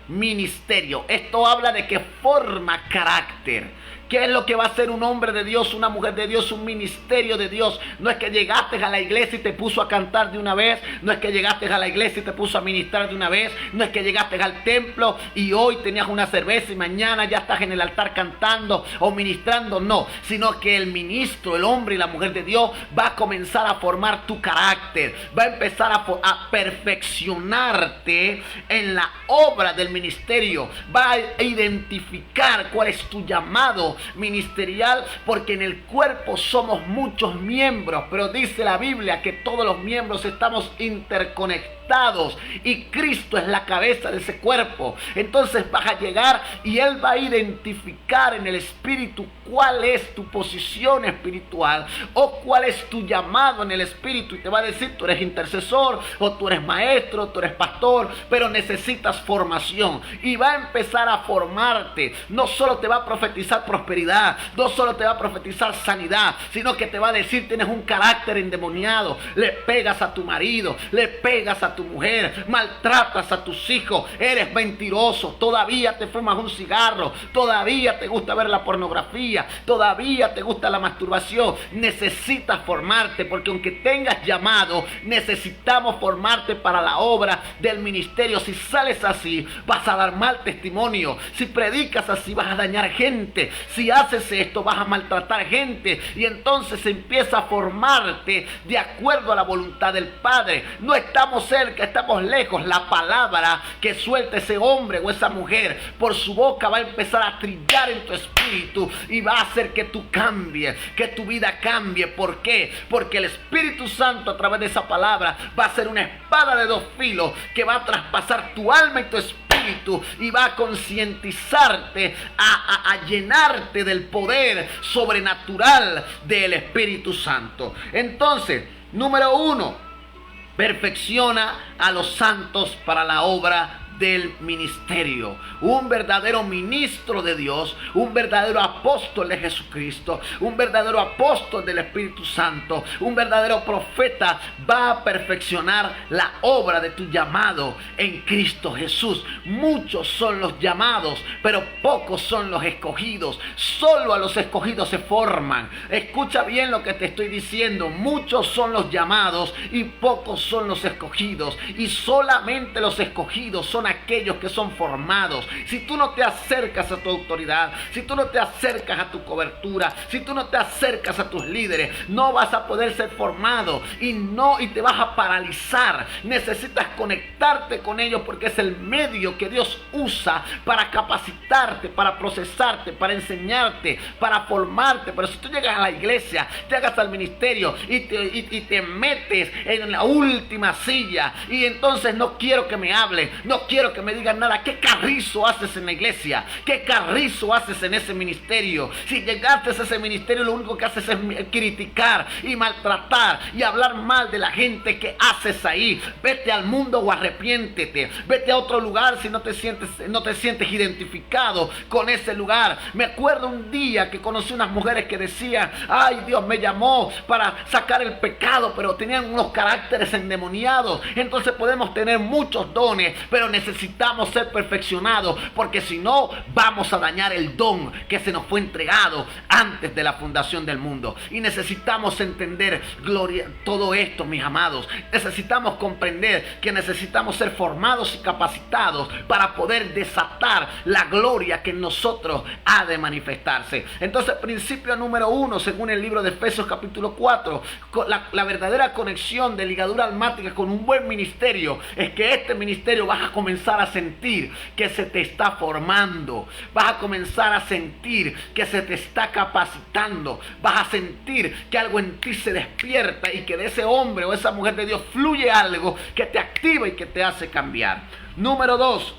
ministerio. Esto habla de que forma carácter. ¿Qué es lo que va a ser un hombre de Dios, una mujer de Dios, un ministerio de Dios? No es que llegaste a la iglesia y te puso a cantar de una vez. No es que llegaste a la iglesia y te puso a ministrar de una vez. No es que llegaste al templo y hoy tenías una cerveza y mañana ya estás en el altar cantando o ministrando. No, sino que el ministro, el hombre y la mujer de Dios va a comenzar a formar tu carácter. Va a empezar a perfeccionarte en la obra del ministerio. Va a identificar cuál es tu llamado ministerial, porque en el cuerpo somos muchos miembros, pero dice la Biblia que todos los miembros estamos interconectados y Cristo es la cabeza de ese cuerpo. Entonces vas a llegar y Él va a identificar en el espíritu cuál es tu posición espiritual o cuál es tu llamado en el espíritu, y te va a decir: tú eres intercesor, o tú eres maestro, tú eres pastor, pero necesitas formación, y va a empezar a formarte. No solo te va a profetizar prosperidad, no solo te va a profetizar sanidad, sino que te va a decir: tienes un carácter endemoniado, le pegas a tu marido, le pegas a tu tu mujer, maltratas a tus hijos, eres mentiroso, todavía te fumas un cigarro, todavía te gusta ver la pornografía, todavía te gusta la masturbación, necesitas formarte, porque aunque tengas llamado, necesitamos formarte para la obra del ministerio. Si sales así, vas a dar mal testimonio. Si predicas así, vas a dañar gente. Si haces esto, vas a maltratar gente. Y entonces empieza a formarte de acuerdo a la voluntad del Padre. No estamos cerca, estamos lejos. La palabra que suelta ese hombre o esa mujer por su boca va a empezar a trillar en tu espíritu y va a hacer que tú cambies, que tu vida cambie. ¿Por qué? Porque el Espíritu Santo a través de esa palabra va a ser una espada de dos filos que va a traspasar tu alma y tu espíritu y va a concientizarte, a llenarte del poder sobrenatural del Espíritu Santo. Entonces, número 1, perfecciona a los santos para la obra del ministerio. Un verdadero ministro de Dios, un verdadero apóstol de Jesucristo, un verdadero apóstol del Espíritu Santo, un verdadero profeta va a perfeccionar la obra de tu llamado en Cristo Jesús. Muchos son los llamados, pero pocos son los escogidos. Solo a los escogidos se forman. Escucha bien lo que te estoy diciendo. Muchos son los llamados y pocos son los escogidos. Y solamente los escogidos son aquellos que son formados. Si tú no te acercas a tu autoridad, si tú no te acercas a tu cobertura, si tú no te acercas a tus líderes, no vas a poder ser formado y te vas a paralizar. Necesitas conectarte con ellos porque es el medio que Dios usa para capacitarte, para procesarte, para enseñarte, para formarte. Pero si tú llegas a la iglesia, llegas al ministerio y te metes en la última silla y entonces no quiero que me hablen, no quiero que me digan nada. ¿Qué carrizo haces en la iglesia? ¿Qué carrizo haces en ese ministerio? Si llegaste a ese ministerio, lo único que haces es criticar y maltratar y hablar mal de la gente que haces ahí. Vete al mundo o arrepiéntete. Vete a otro lugar si no te sientes identificado con ese lugar. Me acuerdo un día que conocí unas mujeres que decían: ay, Dios me llamó para sacar el pecado, pero tenían unos caracteres endemoniados. Entonces podemos tener muchos dones, pero necesitamos ser perfeccionados, porque si no vamos a dañar el don que se nos fue entregado antes de la fundación del mundo. Y necesitamos entender, gloria, todo esto, mis amados. Necesitamos comprender que necesitamos ser formados y capacitados para poder desatar la gloria que en nosotros ha de manifestarse. Entonces, principio número 1, según el libro de Efesios capítulo 4, la verdadera conexión de ligadura almática con un buen ministerio es que este ministerio vas a comenzar a sentir que se te está formando, vas a comenzar a sentir que se te está capacitando, vas a sentir que algo en ti se despierta y que de ese hombre o esa mujer de Dios fluye algo que te activa y que te hace cambiar. Número 2,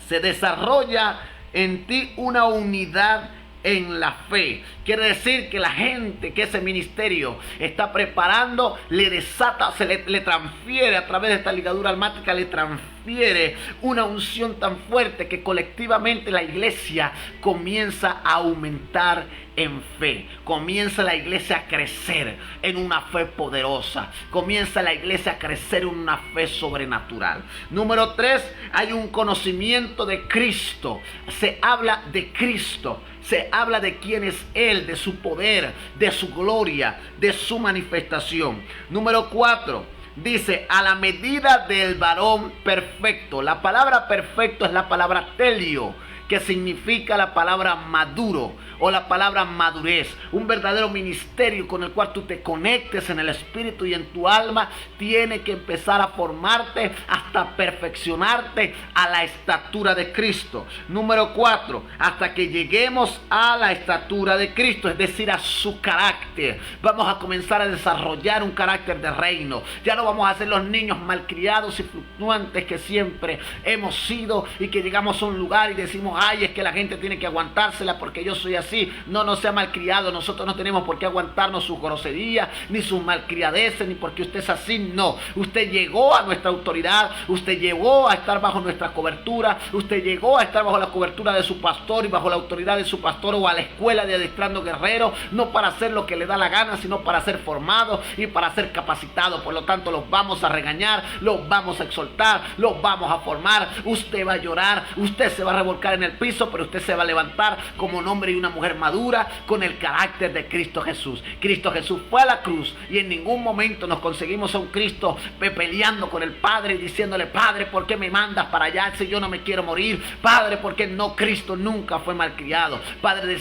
se desarrolla en ti una unidad en la fe. Quiere decir que la gente que ese ministerio está preparando le desata, le transfiere a través de esta ligadura almática, le transfiere una unción tan fuerte que colectivamente la iglesia comienza a aumentar en fe. Comienza la iglesia a crecer en una fe poderosa. Comienza la iglesia a crecer en una fe sobrenatural. Número 3, hay un conocimiento de Cristo. Se habla de Cristo. Se habla de quién es Él, de su poder, de su gloria, de su manifestación. Número 4, dice, a la medida del varón perfecto. La palabra perfecto es la palabra telio, que significa la palabra maduro o la palabra madurez. Un verdadero ministerio con el cual tú te conectes en el espíritu y en tu alma tiene que empezar a formarte hasta perfeccionarte a la estatura de Cristo. Número 4, hasta que lleguemos a la estatura de Cristo, es decir, a su carácter. Vamos a comenzar a desarrollar un carácter de reino. Ya no vamos a ser los niños malcriados y fluctuantes que siempre hemos sido y que llegamos a un lugar y decimos: decimos, ay, es que la gente tiene que aguantársela porque yo soy así. No sea malcriado. Nosotros no tenemos por qué aguantarnos sus groserías, ni sus malcriadeces, ni porque usted es así. No, usted llegó a nuestra autoridad, usted llegó a estar bajo nuestra cobertura, usted llegó a estar bajo la cobertura de su pastor y bajo la autoridad de su pastor, o a la escuela de Adiestrando Guerreros, no para hacer lo que le da la gana, sino para ser formado y para ser capacitado. Por lo tanto, los vamos a regañar, los vamos a exhortar, los vamos a formar. Usted va a llorar, usted se va a revolcar en el piso, pero usted se va a levantar como un hombre y una mujer madura con el carácter de Cristo Jesús. Cristo Jesús fue a la cruz y en ningún momento nos conseguimos a un Cristo peleando con el Padre y diciéndole, Padre, ¿por qué me mandas para allá si yo no me quiero morir? Padre, ¿por qué no? Cristo nunca fue malcriado. Padre,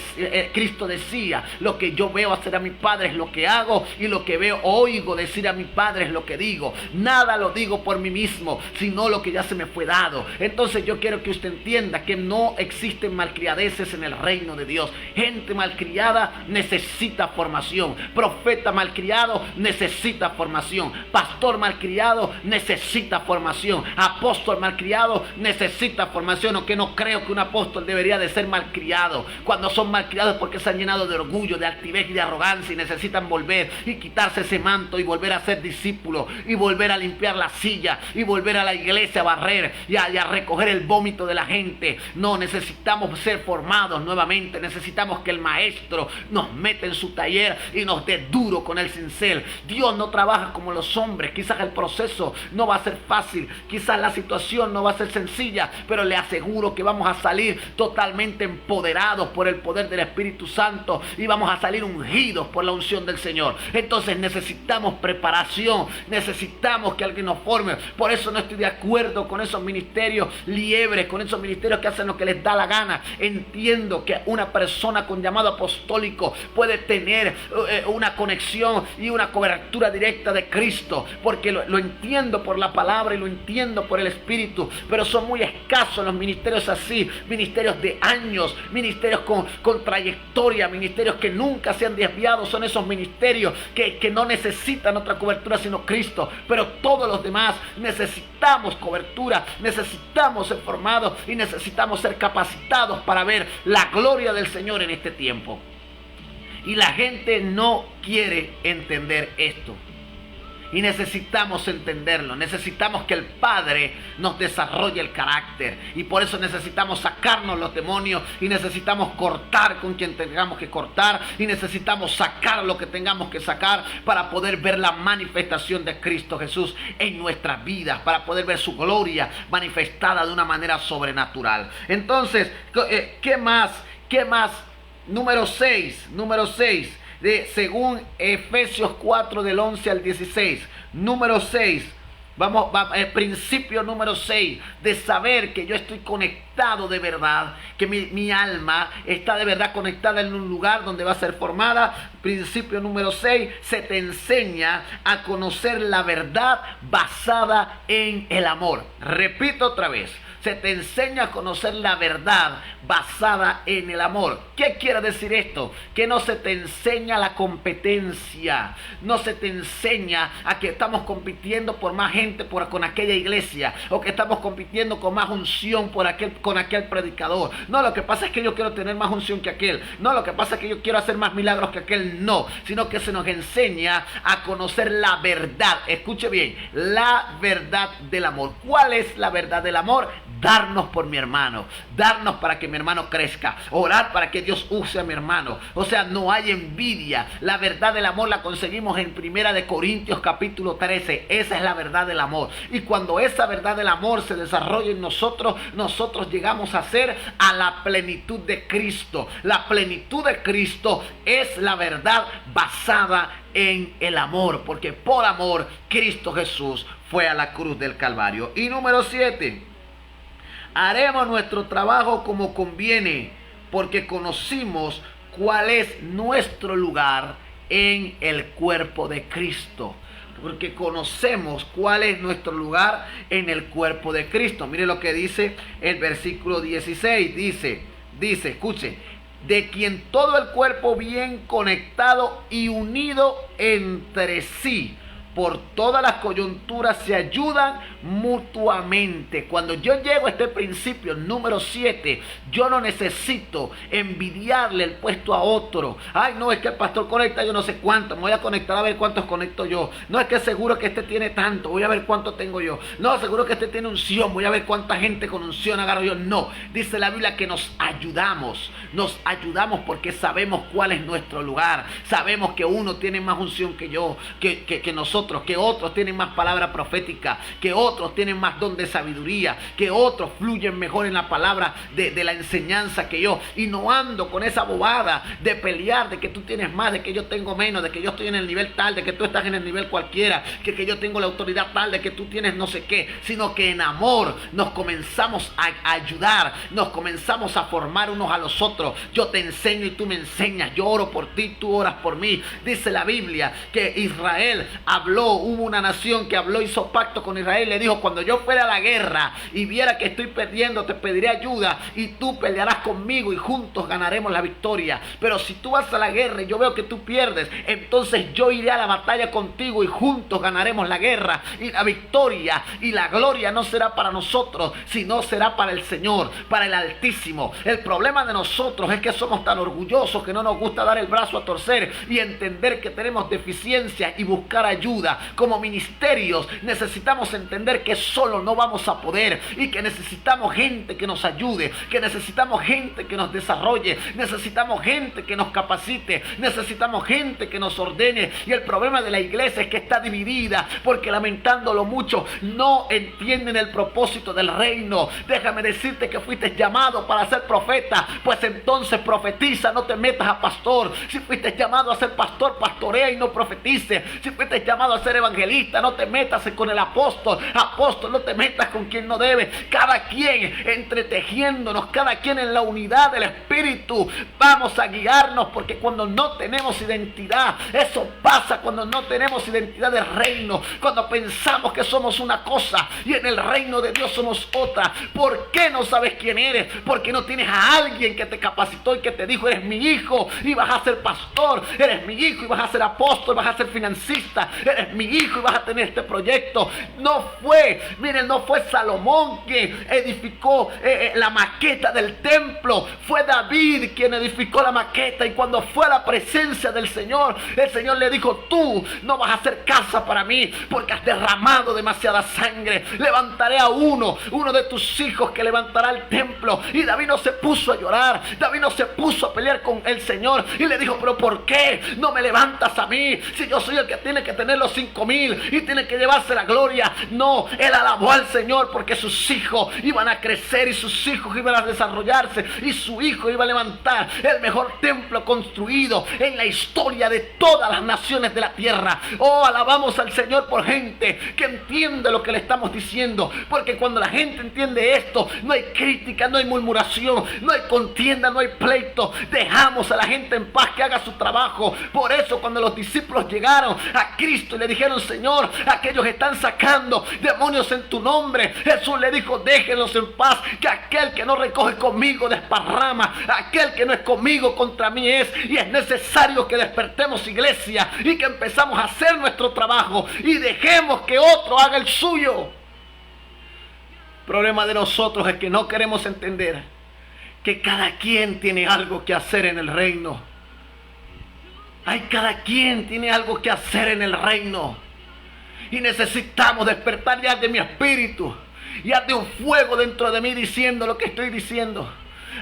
Cristo decía, lo que yo veo hacer a mi Padre es lo que hago, y lo que oigo decir a mi Padre es lo que digo. Nada lo digo por mí mismo, sino lo que ya se me fue dado. Entonces yo quiero que usted entienda que no existen malcriadeces en el reino de Dios. Gente malcriada necesita formación. Profeta malcriado necesita formación. Pastor malcriado necesita formación. Apóstol malcriado necesita formación. Aunque no creo que un apóstol debería de ser malcriado. Cuando son malcriados porque se han llenado de orgullo, de altivez y de arrogancia, y necesitan volver y quitarse ese manto y volver a ser discípulos y volver a limpiar la silla y volver a la iglesia a barrer y a recoger el vómito de la gente. No, necesitamos ser formados nuevamente. Necesitamos que el maestro nos meta en su taller y nos dé duro con el cincel. Dios no trabaja como los hombres. Quizás el proceso no va a ser fácil, quizás la situación no va a ser sencilla, pero le aseguro que vamos a salir totalmente empoderados por el poder del Espíritu Santo y vamos a salir ungidos por la unción del Señor. Entonces necesitamos preparación, necesitamos que alguien nos forme. Por eso no estoy de acuerdo con esos ministerios liebres, con esos ministerios que hacen lo que les da la gana. Entiendo que una persona con llamado apostólico puede tener una conexión y una cobertura directa de Cristo, porque lo entiendo por la palabra y lo entiendo por el Espíritu, pero son muy escasos los ministerios así, ministerios de años, ministerios con trayectoria, ministerios que nunca se han desviado. Son esos ministerios que no necesitan otra cobertura sino Cristo, pero todos los demás necesitamos cobertura, necesitamos ser formados y necesitamos ser capacitados para ver la gloria del Señor en este tiempo. Y la gente no quiere entender esto. Y necesitamos entenderlo. Necesitamos que el Padre nos desarrolle el carácter. Y por eso necesitamos sacarnos los demonios. Y necesitamos cortar con quien tengamos que cortar. Y necesitamos sacar lo que tengamos que sacar para poder ver la manifestación de Cristo Jesús en nuestras vidas. Para poder ver su gloria manifestada de una manera sobrenatural. Entonces, ¿qué más? ¿Qué más? Número 6. Según Efesios 4 del 11 al 16. Número 6. Principio número 6, de saber que yo estoy conectado de verdad, que mi alma está de verdad conectada en un lugar donde va a ser formada. Principio número 6, se te enseña a conocer la verdad basada en el amor. Repito otra vez. Se te enseña a conocer la verdad basada en el amor. ¿Qué quiere decir esto? Que no se te enseña la competencia. No se te enseña a que estamos compitiendo por más gente con aquella iglesia. O que estamos compitiendo con más unción con aquel predicador. No, lo que pasa es que yo quiero tener más unción que aquel. No, lo que pasa es que yo quiero hacer más milagros que aquel. No, sino que se nos enseña a conocer la verdad. Escuche bien, la verdad del amor. ¿Cuál es la verdad del amor? Darnos por mi hermano, darnos para que mi hermano crezca, orar para que Dios use a mi hermano. O sea, no hay envidia. La verdad del amor la conseguimos en 1 Corintios capítulo 13. Esa es la verdad del amor. Y cuando esa verdad del amor se desarrolla en nosotros, nosotros llegamos a ser a la plenitud de Cristo. La plenitud de Cristo es la verdad basada en el amor, porque por amor Cristo Jesús fue a la cruz del Calvario. Y número 7. Haremos nuestro trabajo como conviene, porque conocimos cuál es nuestro lugar en el cuerpo de Cristo. Porque conocemos cuál es nuestro lugar en el cuerpo de Cristo. Mire lo que dice el versículo 16. Dice, escuche, de quien todo el cuerpo bien conectado y unido entre sí por todas las coyunturas se ayudan mutuamente. Cuando yo llego a este principio número 7, yo no necesito envidiarle el puesto a otro. Ay, no, es que el pastor conecta yo no sé cuánto, me voy a conectar a ver cuántos conecto yo. No, es que seguro que este tiene tanto, voy a ver cuánto tengo yo. No, seguro que este tiene unción, voy a ver cuánta gente con unción agarro yo. No, dice la Biblia que nos ayudamos porque sabemos cuál es nuestro lugar. Sabemos que uno tiene más unción que yo, que nosotros, que otros tienen más palabra profética, que otros tienen más don de sabiduría, que otros fluyen mejor en la palabra de la enseñanza que yo. Y no ando con esa bobada de pelear, de que tú tienes más, de que yo tengo menos, de que yo estoy en el nivel tal, de que tú estás en el nivel cualquiera, que yo tengo la autoridad tal, de que tú tienes no sé qué, sino que en amor nos comenzamos a ayudar, nos comenzamos a formar unos a los otros. Yo te enseño y tú me enseñas, yo oro por ti, tú oras por mí. Dice la Biblia que Israel habló, hubo una nación que habló, hizo pacto con Israel, le dijo: cuando yo fuera a la guerra y viera que estoy perdiendo, te pediré ayuda y tú pelearás conmigo y juntos ganaremos la victoria. Pero si tú vas a la guerra y yo veo que tú pierdes, entonces yo iré a la batalla contigo y juntos ganaremos la guerra, y la victoria y la gloria no será para nosotros, sino será para el Señor, para el Altísimo. El problema de nosotros es que somos tan orgullosos que no nos gusta dar el brazo a torcer y entender que tenemos deficiencias y buscar ayuda. Como ministerios necesitamos entender que solo no vamos a poder y que necesitamos gente que nos ayude, que necesitamos gente que nos desarrolle, necesitamos gente que nos capacite, necesitamos gente que nos ordene. Y el problema de la iglesia es que está dividida porque, lamentándolo mucho, no entienden el propósito del reino. Déjame decirte que fuiste llamado para ser profeta, pues entonces profetiza, no te metas a pastor. Si fuiste llamado a ser pastor, pastorea y no profetice. Si fuiste llamado a ser evangelista, no te metas con el apóstol, no te metas con quien no debe. Cada quien entretejiéndonos, cada quien en la unidad del Espíritu, vamos a guiarnos, porque cuando no tenemos identidad, eso pasa cuando no tenemos identidad de reino, cuando pensamos que somos una cosa y en el reino de Dios somos otra. ¿Por qué no sabes quién eres? Porque no tienes a alguien que te capacitó y que te dijo: eres mi hijo y vas a ser pastor, eres mi hijo y vas a ser apóstol, vas a ser financista, eres mi hijo y vas a tener este proyecto. No fue Salomón quien edificó la maqueta del templo, fue David quien edificó la maqueta. Y cuando fue a la presencia del Señor, el Señor le dijo: tú no vas a hacer casa para mí porque has derramado demasiada sangre. Levantaré a uno de tus hijos que levantará el templo. Y David no se puso a llorar, David no se puso a pelear con el Señor y le dijo: pero ¿por qué no me levantas a mí si yo soy el que tiene que tener los 5,000 y tiene que llevarse la gloria? No, él alabó al Señor porque sus hijos iban a crecer y sus hijos iban a desarrollarse y su hijo iba a levantar el mejor templo construido en la historia de todas las naciones de la tierra. Oh, alabamos al Señor por gente que entiende lo que le estamos diciendo, porque cuando la gente entiende esto, no hay crítica, no hay murmuración, no hay contienda, no hay pleito. Dejamos a la gente en paz que haga su trabajo. Por eso cuando los discípulos llegaron a Cristo y le dijeron: Señor, aquellos están sacando demonios en tu nombre, Jesús le dijo: déjenlos en paz, que aquel que no recoge conmigo desparrama, aquel que no es conmigo contra mí es. Y es necesario que despertemos, iglesia, y que empezamos a hacer nuestro trabajo y dejemos que otro haga el suyo. El problema de nosotros es que no queremos entender que cada quien tiene algo que hacer en el reino. Cada quien tiene algo que hacer en el reino. Y necesitamos despertar ya de mi espíritu, ya de un fuego dentro de mí diciendo lo que estoy diciendo.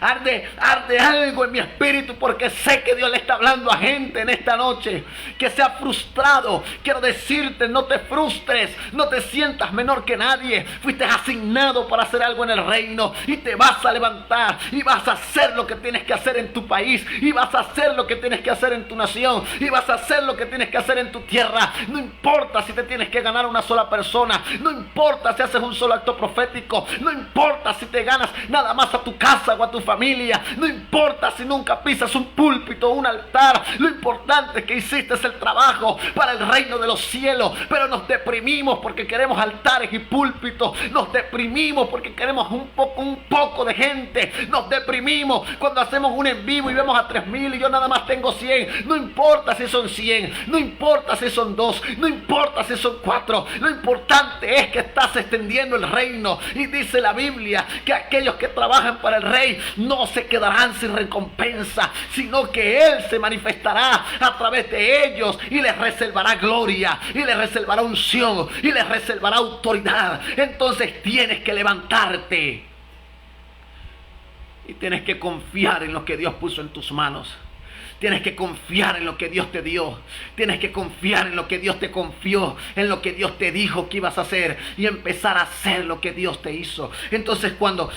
Arde algo en mi espíritu, porque sé que Dios le está hablando a gente en esta noche que se ha frustrado. Quiero decirte: no te frustres, no te sientas menor que nadie. Fuiste asignado para hacer algo en el reino y te vas a levantar y vas a hacer lo que tienes que hacer en tu país, y vas a hacer lo que tienes que hacer en tu nación, y vas a hacer lo que tienes que hacer en tu tierra. No importa si te tienes que ganar una sola persona, no importa si haces un solo acto profético, no importa si te ganas nada más a tu casa o a tu familia, no importa si nunca pisas un púlpito o un altar, lo importante es que hiciste el trabajo para el reino de los cielos. Pero nos deprimimos porque queremos altares y púlpitos, nos deprimimos porque queremos un poco de gente, nos deprimimos cuando hacemos un en vivo y vemos a 3,000 y yo nada más tengo 100. No importa si son 100, no importa si son 2, no importa si son 4, lo importante es que estás extendiendo el reino. Y dice la Biblia que aquellos que trabajan para el rey no se quedarán sin recompensa, sino que Él se manifestará a través de ellos y les reservará gloria, y les reservará unción, y les reservará autoridad. Entonces tienes que levantarte y tienes que confiar en lo que Dios puso en tus manos. Tienes que confiar en lo que Dios te dio. Tienes que confiar en lo que Dios te confió, en lo que Dios te dijo que ibas a hacer, y empezar a hacer lo que Dios te hizo. Entonces cuando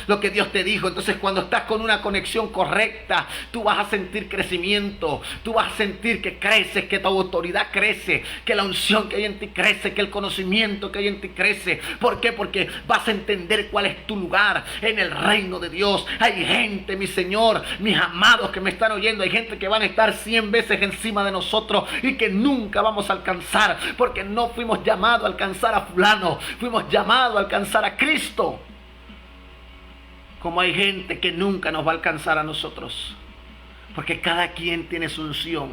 cuando estás con una conexión correcta, tú vas a sentir crecimiento. Tú vas a sentir que creces, que tu autoridad crece, que la unción que hay en ti crece, que el conocimiento que hay en ti crece. ¿Por qué? Porque vas a entender cuál es tu lugar en el reino de Dios. Hay gente, mi Señor, mis amados que me están oyendo, hay gente que van a estar 100 veces encima de nosotros y que nunca vamos a alcanzar, porque no fuimos llamados a alcanzar a fulano, fuimos llamados a alcanzar a Cristo. Como hay gente que nunca nos va a alcanzar a nosotros, porque cada quien tiene su unción,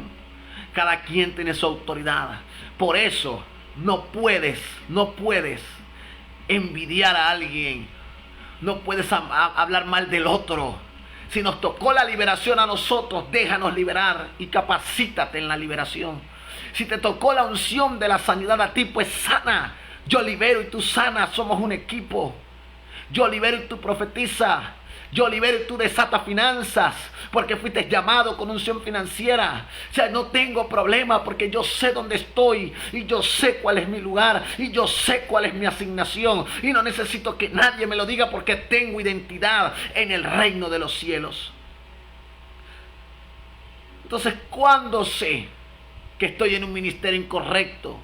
cada quien tiene su autoridad. Por eso no puedes envidiar a alguien, no puedes hablar mal del otro. Si nos tocó la liberación a nosotros, déjanos liberar y capacítate en la liberación. Si te tocó la unción de la sanidad a ti, pues sana. Yo libero y tú sanas, somos un equipo. Yo libero y tú profetiza. Yo libero y tú desata finanzas, porque fuiste llamado con unción financiera. O sea, no tengo problema porque yo sé dónde estoy y yo sé cuál es mi lugar y yo sé cuál es mi asignación. Y no necesito que nadie me lo diga porque tengo identidad en el reino de los cielos. Entonces, ¿cuándo sé que estoy en un ministerio incorrecto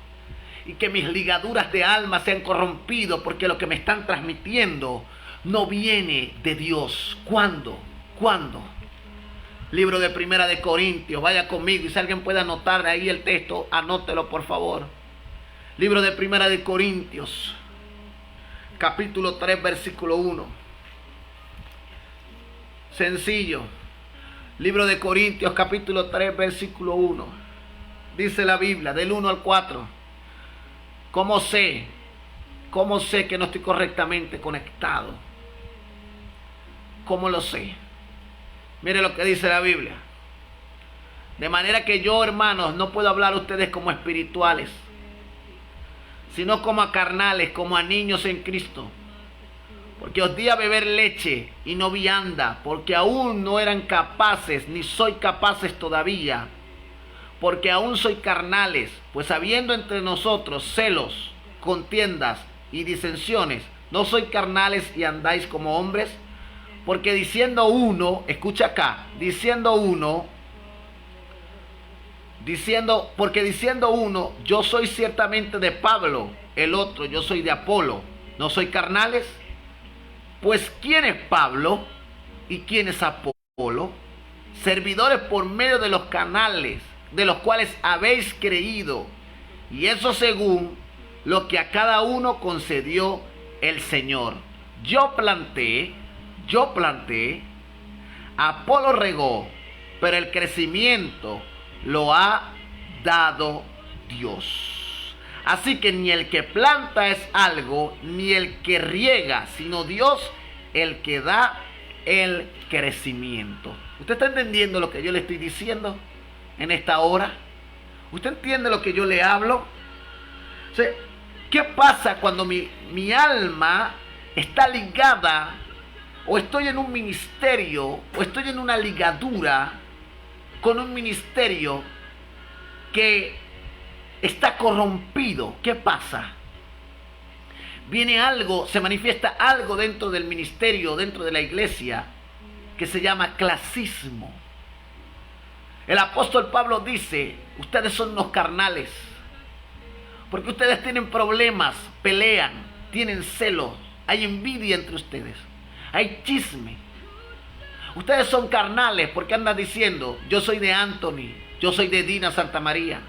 y que mis ligaduras de alma se han corrompido porque lo que me están transmitiendo no viene de Dios? ¿Cuándo? Libro de Primera de Corintios, vaya conmigo, y si alguien puede anotar ahí el texto, anótelo por favor. Libro de Primera de Corintios, capítulo 3, versículo 1. Sencillo. Libro de Corintios, capítulo 3, versículo 1. Dice la Biblia, del 1 al 4. ¿Cómo sé que no estoy correctamente conectado? ¿Cómo lo sé? Mire lo que dice la Biblia. De manera que yo, hermanos, no puedo hablar a ustedes como espirituales, sino como a carnales, como a niños en Cristo. Porque os di a beber leche y no vianda, porque aún no eran capaces, ni soy capaces todavía, porque aún soy carnales, pues habiendo entre nosotros celos, contiendas y disensiones, ¿no sois carnales y andáis como hombres? Porque diciendo uno, escucha acá, porque diciendo uno, yo soy ciertamente de Pablo, el otro, yo soy de Apolo, ¿no soy carnales? Pues ¿quién es Pablo y quién es Apolo? Servidores por medio de los canales, de los cuales habéis creído, y eso según lo que a cada uno concedió el Señor. Yo planté, Apolo regó, pero el crecimiento lo ha dado Dios. Así que ni el que planta es algo, ni el que riega, sino Dios el que da el crecimiento. ¿Usted está entendiendo lo que yo le estoy diciendo en esta hora? ¿Usted entiende lo que yo le hablo? O sea, ¿qué pasa cuando mi alma está ligada, o estoy en un ministerio, o estoy en una ligadura con un ministerio que está corrompido? ¿Qué pasa? Viene algo, se manifiesta algo dentro del ministerio, dentro de la iglesia, que se llama clasismo. El apóstol Pablo dice, ustedes son unos carnales, porque ustedes tienen problemas, pelean, tienen celos, hay envidia entre ustedes, hay chisme. Ustedes son carnales porque andan diciendo, yo soy de Anthony, yo soy de Dina Santa María.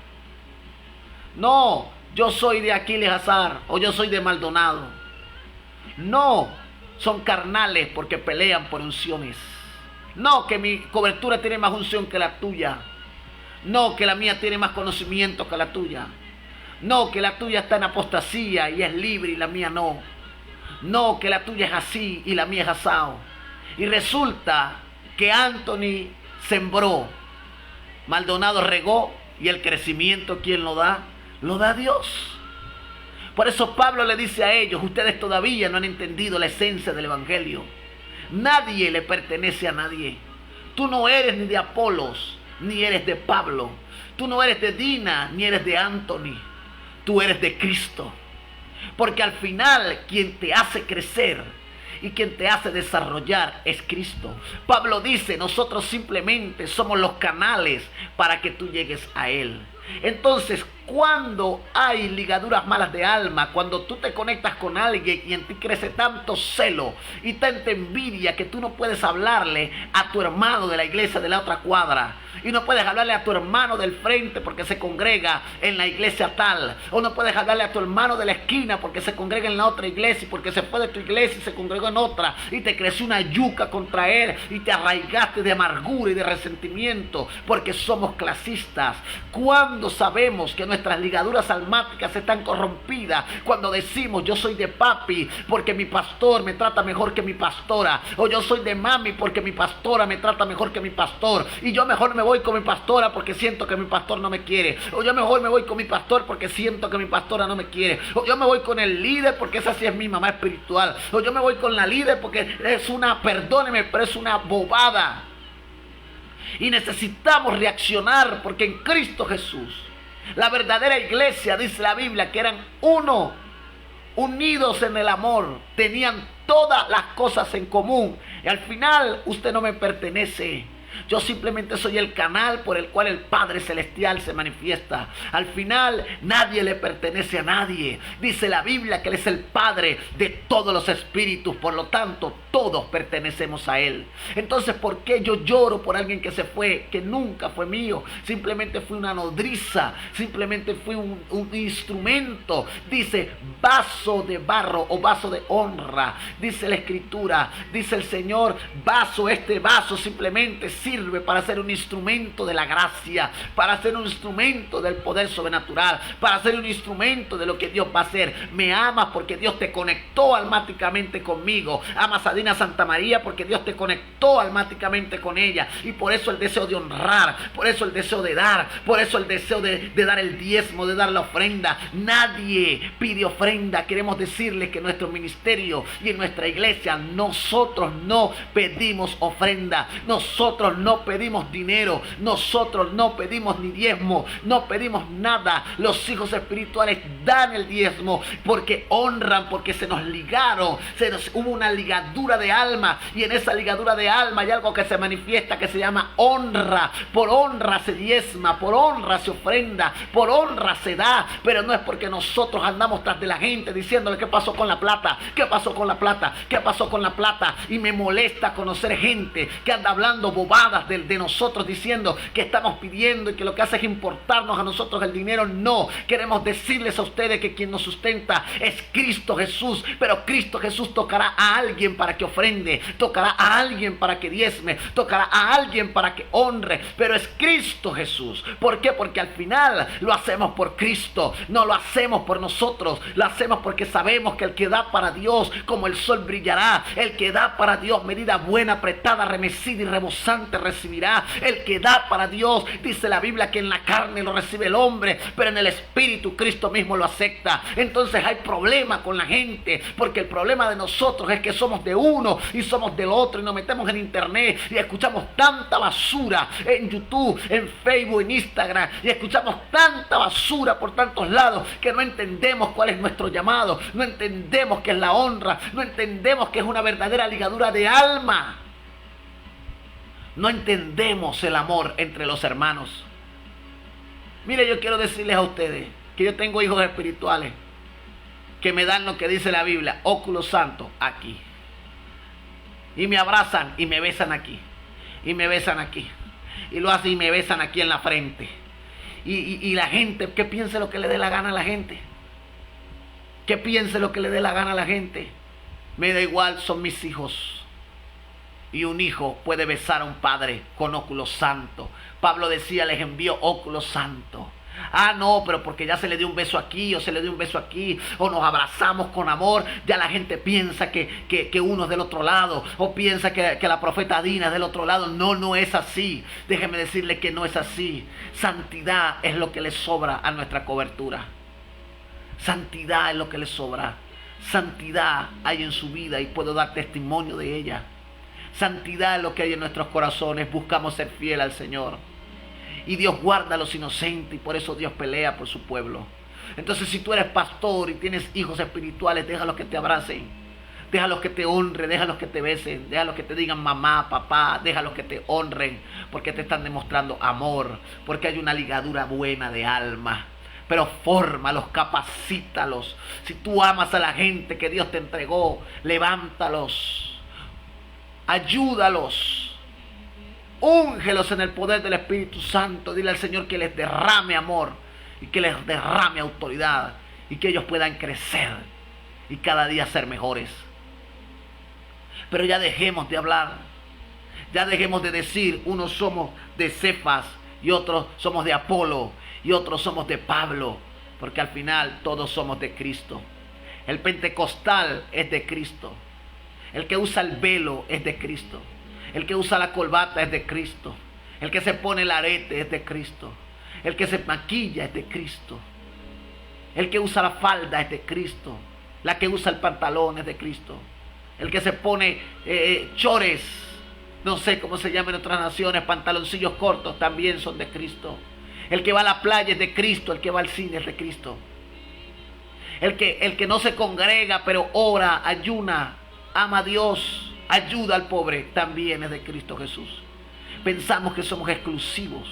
No, yo soy de Aquiles Azar o yo soy de Maldonado. No, son carnales porque pelean por unciones. No, que mi cobertura tiene más unción que la tuya. No, que la mía tiene más conocimiento que la tuya. No, que la tuya está en apostasía y es libre y la mía no. No, que la tuya es así y la mía es asado. Y resulta que Anthony sembró, Maldonado regó y el crecimiento, ¿quién lo da? Lo da Dios. Por eso Pablo le dice a ellos, ustedes todavía no han entendido la esencia del Evangelio. Nadie le pertenece a nadie. Tú no eres ni de Apolos, ni eres de Pablo. Tú no eres de Dina, ni eres de Anthony. Tú eres de Cristo. Porque al final quien te hace crecer y quien te hace desarrollar es Cristo. Pablo dice, nosotros simplemente somos los canales para que tú llegues a Él. Entonces, cuando hay ligaduras malas de alma, cuando tú te conectas con alguien y en ti crece tanto celo y tanta envidia que tú no puedes hablarle a tu hermano de la iglesia de la otra cuadra, y no puedes hablarle a tu hermano del frente porque se congrega en la iglesia tal, o no puedes hablarle a tu hermano de la esquina porque se congrega en la otra iglesia, y porque se fue de tu iglesia y se congregó en otra, y te creció una yuca contra él y te arraigaste de amargura y de resentimiento porque somos clasistas. Cuando sabemos que nuestras ligaduras almáticas están corrompidas, cuando decimos yo soy de papi porque mi pastor me trata mejor que mi pastora, o yo soy de mami porque mi pastora me trata mejor que mi pastor, y yo mejor me voy con mi pastora porque siento que mi pastor no me quiere, o yo mejor me voy con mi pastor porque siento que mi pastora no me quiere, o yo me voy con el líder porque esa sí es mi mamá espiritual, o yo me voy con la líder porque es una, perdóneme, pero es una bobada. Y necesitamos reaccionar porque en Cristo Jesús, la verdadera iglesia, dice la Biblia, que eran uno, unidos en el amor, tenían todas las cosas en común. Y al final usted no me pertenece. Yo simplemente soy el canal por el cual el Padre Celestial se manifiesta. Al final nadie le pertenece a nadie. Dice la Biblia que Él es el Padre de todos los espíritus. Por lo tanto, todos pertenecemos a Él. Entonces, ¿por qué yo lloro por alguien que se fue, que nunca fue mío? Simplemente fui una nodriza. Simplemente fui un instrumento. Dice vaso de barro o vaso de honra. Dice la Escritura. Dice el Señor, vaso, este vaso simplemente sirve para ser un instrumento de la gracia, para ser un instrumento del poder sobrenatural, para ser un instrumento de lo que Dios va a hacer. Me amas porque Dios te conectó almáticamente conmigo. Amas a Dina Santa María porque Dios te conectó almáticamente con ella. Y por eso el deseo de honrar, por eso el deseo de dar, por eso el deseo de dar el diezmo, de dar la ofrenda. Nadie pide ofrenda. Queremos decirles que en nuestro ministerio y en nuestra iglesia nosotros no pedimos ofrenda. Nosotros no pedimos dinero, nosotros no pedimos ni diezmo, no pedimos nada. Los hijos espirituales dan el diezmo porque honran, porque se nos ligaron, hubo una ligadura de alma, y en esa ligadura de alma hay algo que se manifiesta que se llama honra. Por honra se diezma, por honra se ofrenda, por honra se da, pero no es porque nosotros andamos tras de la gente diciéndole qué pasó con la plata, qué pasó con la plata, qué pasó con la plata. Y me molesta conocer gente que anda hablando bobadas de nosotros, diciendo que estamos pidiendo y que lo que hace es importarnos a nosotros el dinero. No, queremos decirles a ustedes que quien nos sustenta es Cristo Jesús, pero Cristo Jesús tocará a alguien para que ofrende, tocará a alguien para que diezme, tocará a alguien para que honre, pero es Cristo Jesús. ¿Por qué? Porque al final lo hacemos por Cristo, no lo hacemos por nosotros, lo hacemos porque sabemos que el que da para Dios como el sol brillará, el que da para Dios medida buena, apretada, remecida y rebosante recibirá. El que da para Dios, dice la Biblia, que en la carne lo recibe el hombre, pero en el espíritu Cristo mismo lo acepta. Entonces hay problema con la gente, porque el problema de nosotros es que somos de uno y somos del otro, y nos metemos en internet y escuchamos tanta basura en YouTube, en Facebook, en Instagram, y escuchamos tanta basura por tantos lados que no entendemos cuál es nuestro llamado, no entendemos qué es la honra, no entendemos qué es una verdadera ligadura de alma. No entendemos el amor entre los hermanos. Mire, yo quiero decirles a ustedes que yo tengo hijos espirituales que me dan lo que dice la Biblia, óculos santos aquí. Y me abrazan y me besan aquí. y me besan aquí. Y lo hacen y me besan aquí en la frente. Y la gente, que piense lo que le dé la gana a la gente. Que piense lo que le dé la gana a la gente. Me da igual, son mis hijos. Y un hijo puede besar a un padre con óculo santo. Pablo decía, les envió óculo santo. Ah, no, pero porque ya se le dio un beso aquí o se le dio un beso aquí o nos abrazamos con amor, ya la gente piensa que uno es del otro lado o piensa que la profeta Dina es del otro lado. No, no es así. Déjeme decirle que no es así. Santidad es lo que le sobra a nuestra cobertura. Santidad es lo que le sobra. Santidad hay en su vida y puedo dar testimonio de ella. Santidad es lo que hay en nuestros corazones. Buscamos ser fiel al Señor. Y Dios guarda a los inocentes y por eso Dios pelea por su pueblo. Entonces, si tú eres pastor y tienes hijos espirituales, déjalos que te abracen, déjalos que te honren, déjalos que te besen, déjalos que te digan mamá, papá, déjalos que te honren, porque te están demostrando amor, porque hay una ligadura buena de alma. Pero fórmalos, capacítalos. Si tú amas a la gente que Dios te entregó, levántalos, ayúdalos. Úngelos en el poder del Espíritu Santo. Dile al Señor que les derrame amor y que les derrame autoridad y que ellos puedan crecer y cada día ser mejores. Pero ya dejemos de hablar, ya dejemos de decir unos somos de Cefas y otros somos de Apolo y otros somos de Pablo, porque al final todos somos de Cristo. El pentecostal es de Cristo, el que usa el velo es de Cristo, el que usa la corbata es de Cristo. El que se pone el arete es de Cristo. El que se maquilla es de Cristo. El que usa la falda es de Cristo. La que usa el pantalón es de Cristo. El que se pone chores, no sé cómo se llama en otras naciones, pantaloncillos cortos, también son de Cristo. El que va a la playa es de Cristo. El que va al cine es de Cristo. El que no se congrega pero ora, ayuna, ama a Dios, ayuda al pobre, también es de Cristo Jesús. Pensamos que somos exclusivos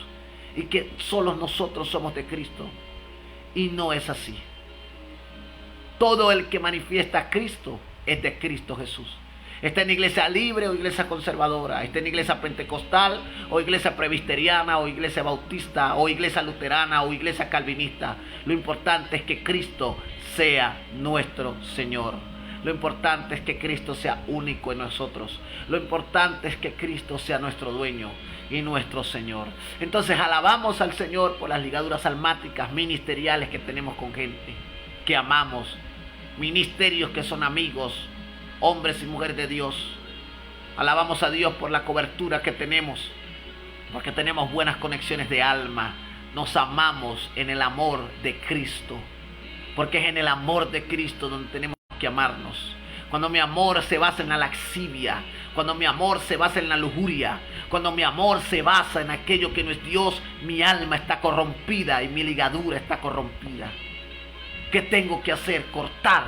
y que solo nosotros somos de Cristo. Y no es así. Todo el que manifiesta a Cristo es de Cristo Jesús. Está en iglesia libre o iglesia conservadora. Está en iglesia pentecostal o iglesia presbiteriana o iglesia bautista o iglesia luterana o iglesia calvinista. Lo importante es que Cristo sea nuestro Señor. Lo importante es que Cristo sea único en nosotros. Lo importante es que Cristo sea nuestro dueño y nuestro Señor. Entonces alabamos al Señor por las ligaduras almáticas ministeriales que tenemos con gente que amamos. Ministerios que son amigos, hombres y mujeres de Dios. Alabamos a Dios por la cobertura que tenemos, porque tenemos buenas conexiones de alma. Nos amamos en el amor de Cristo, porque es en el amor de Cristo donde tenemos que amarnos. Cuando mi amor se basa en la laxivia, cuando mi amor se basa en la lujuria, cuando mi amor se basa en aquello que no es Dios, mi alma está corrompida y mi ligadura está corrompida. ¿Qué tengo que hacer? Cortar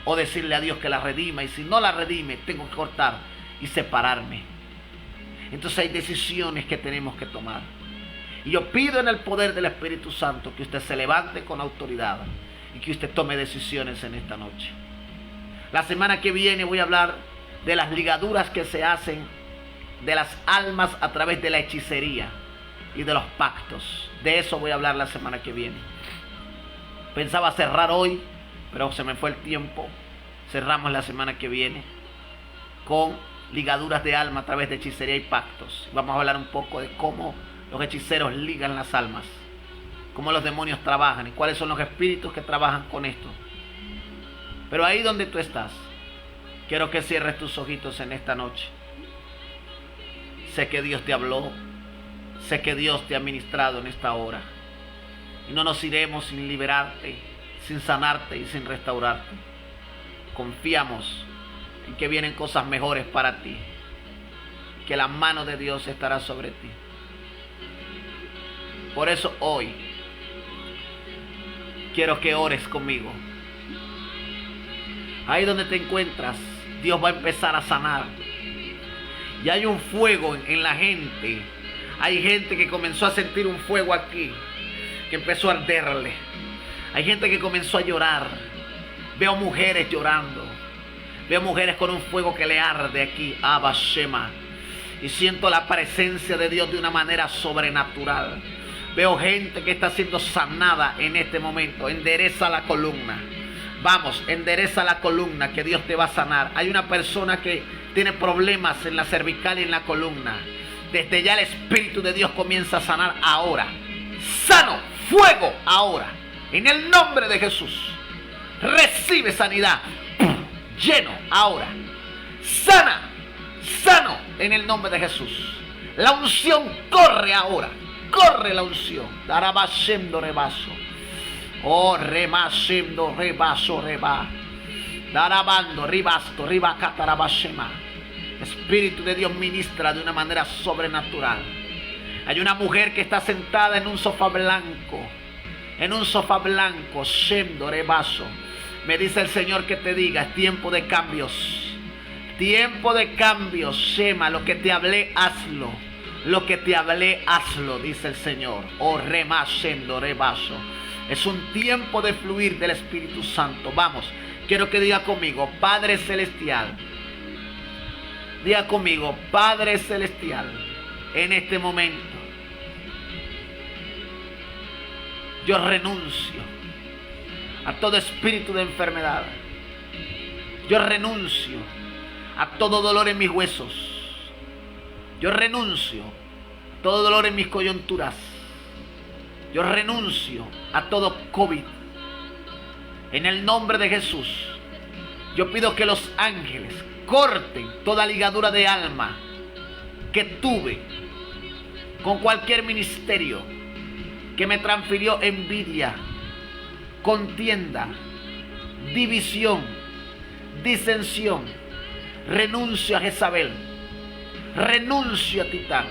o decirle a Dios que la redima, y si no la redime tengo que cortar y separarme. Entonces hay decisiones que tenemos que tomar, y yo pido en el poder del Espíritu Santo que usted se levante con autoridad y que usted tome decisiones en esta noche. La semana que viene voy a hablar de las ligaduras que se hacen de las almas a través de la hechicería y de los pactos. De eso voy a hablar la semana que viene. Pensaba cerrar hoy, pero se me fue el tiempo. Cerramos la semana que viene con ligaduras de alma a través de hechicería y pactos. Vamos a hablar un poco de cómo los hechiceros ligan las almas, cómo los demonios trabajan y cuáles son los espíritus que trabajan con esto. Pero ahí donde tú estás, quiero que cierres tus ojitos en esta noche. Sé que Dios te habló, sé que Dios te ha ministrado en esta hora. Y no nos iremos sin liberarte, sin sanarte y sin restaurarte. Confiamos en que vienen cosas mejores para ti, que la mano de Dios estará sobre ti. Por eso hoy quiero que ores conmigo. Ahí donde te encuentras, Dios va a empezar a sanar. Y hay un fuego en la gente. Hay gente que comenzó a sentir un fuego aquí, que empezó a arderle. Hay gente que comenzó a llorar. Veo mujeres llorando. Veo mujeres con un fuego que le arde aquí. Abba Shema. y siento la presencia de Dios de una manera sobrenatural. Veo gente que está siendo sanada en este momento. Endereza la columna. Vamos, endereza la columna, que Dios te va a sanar. Hay una persona que tiene problemas en la cervical y en la columna. Desde ya el Espíritu de Dios comienza a sanar ahora. Sano, fuego ahora. En el nombre de Jesús. Recibe sanidad. Lleno ahora. Sana, sano en el nombre de Jesús. La unción corre ahora. Corre la unción. Darabashendo rebaso. Oh, remashendo rebaso reba. Darabando ribasto ribacatarabashema. Espíritu de Dios ministra de una manera sobrenatural. Hay una mujer que está sentada en un sofá blanco. En un sofá blanco. Shendo rebaso. Me dice el Señor que te diga, es tiempo de cambios. Tiempo de cambios, Shema. Lo que te hablé, hazlo. Lo que te hablé, hazlo, dice el Señor. Oh, remashendo rebaso. Es un tiempo de fluir del Espíritu Santo. Vamos, quiero que diga conmigo, Padre Celestial. Diga conmigo, Padre Celestial. En este momento, yo renuncio a todo espíritu de enfermedad. Yo renuncio a todo dolor en mis huesos. Yo renuncio a todo dolor en mis coyunturas. Yo renuncio a todo COVID. En el nombre de Jesús, yo pido que los ángeles corten toda ligadura de alma que tuve con cualquier ministerio que me transfirió envidia, contienda, división, disensión. Renuncio a Jezabel, renuncio a Titán,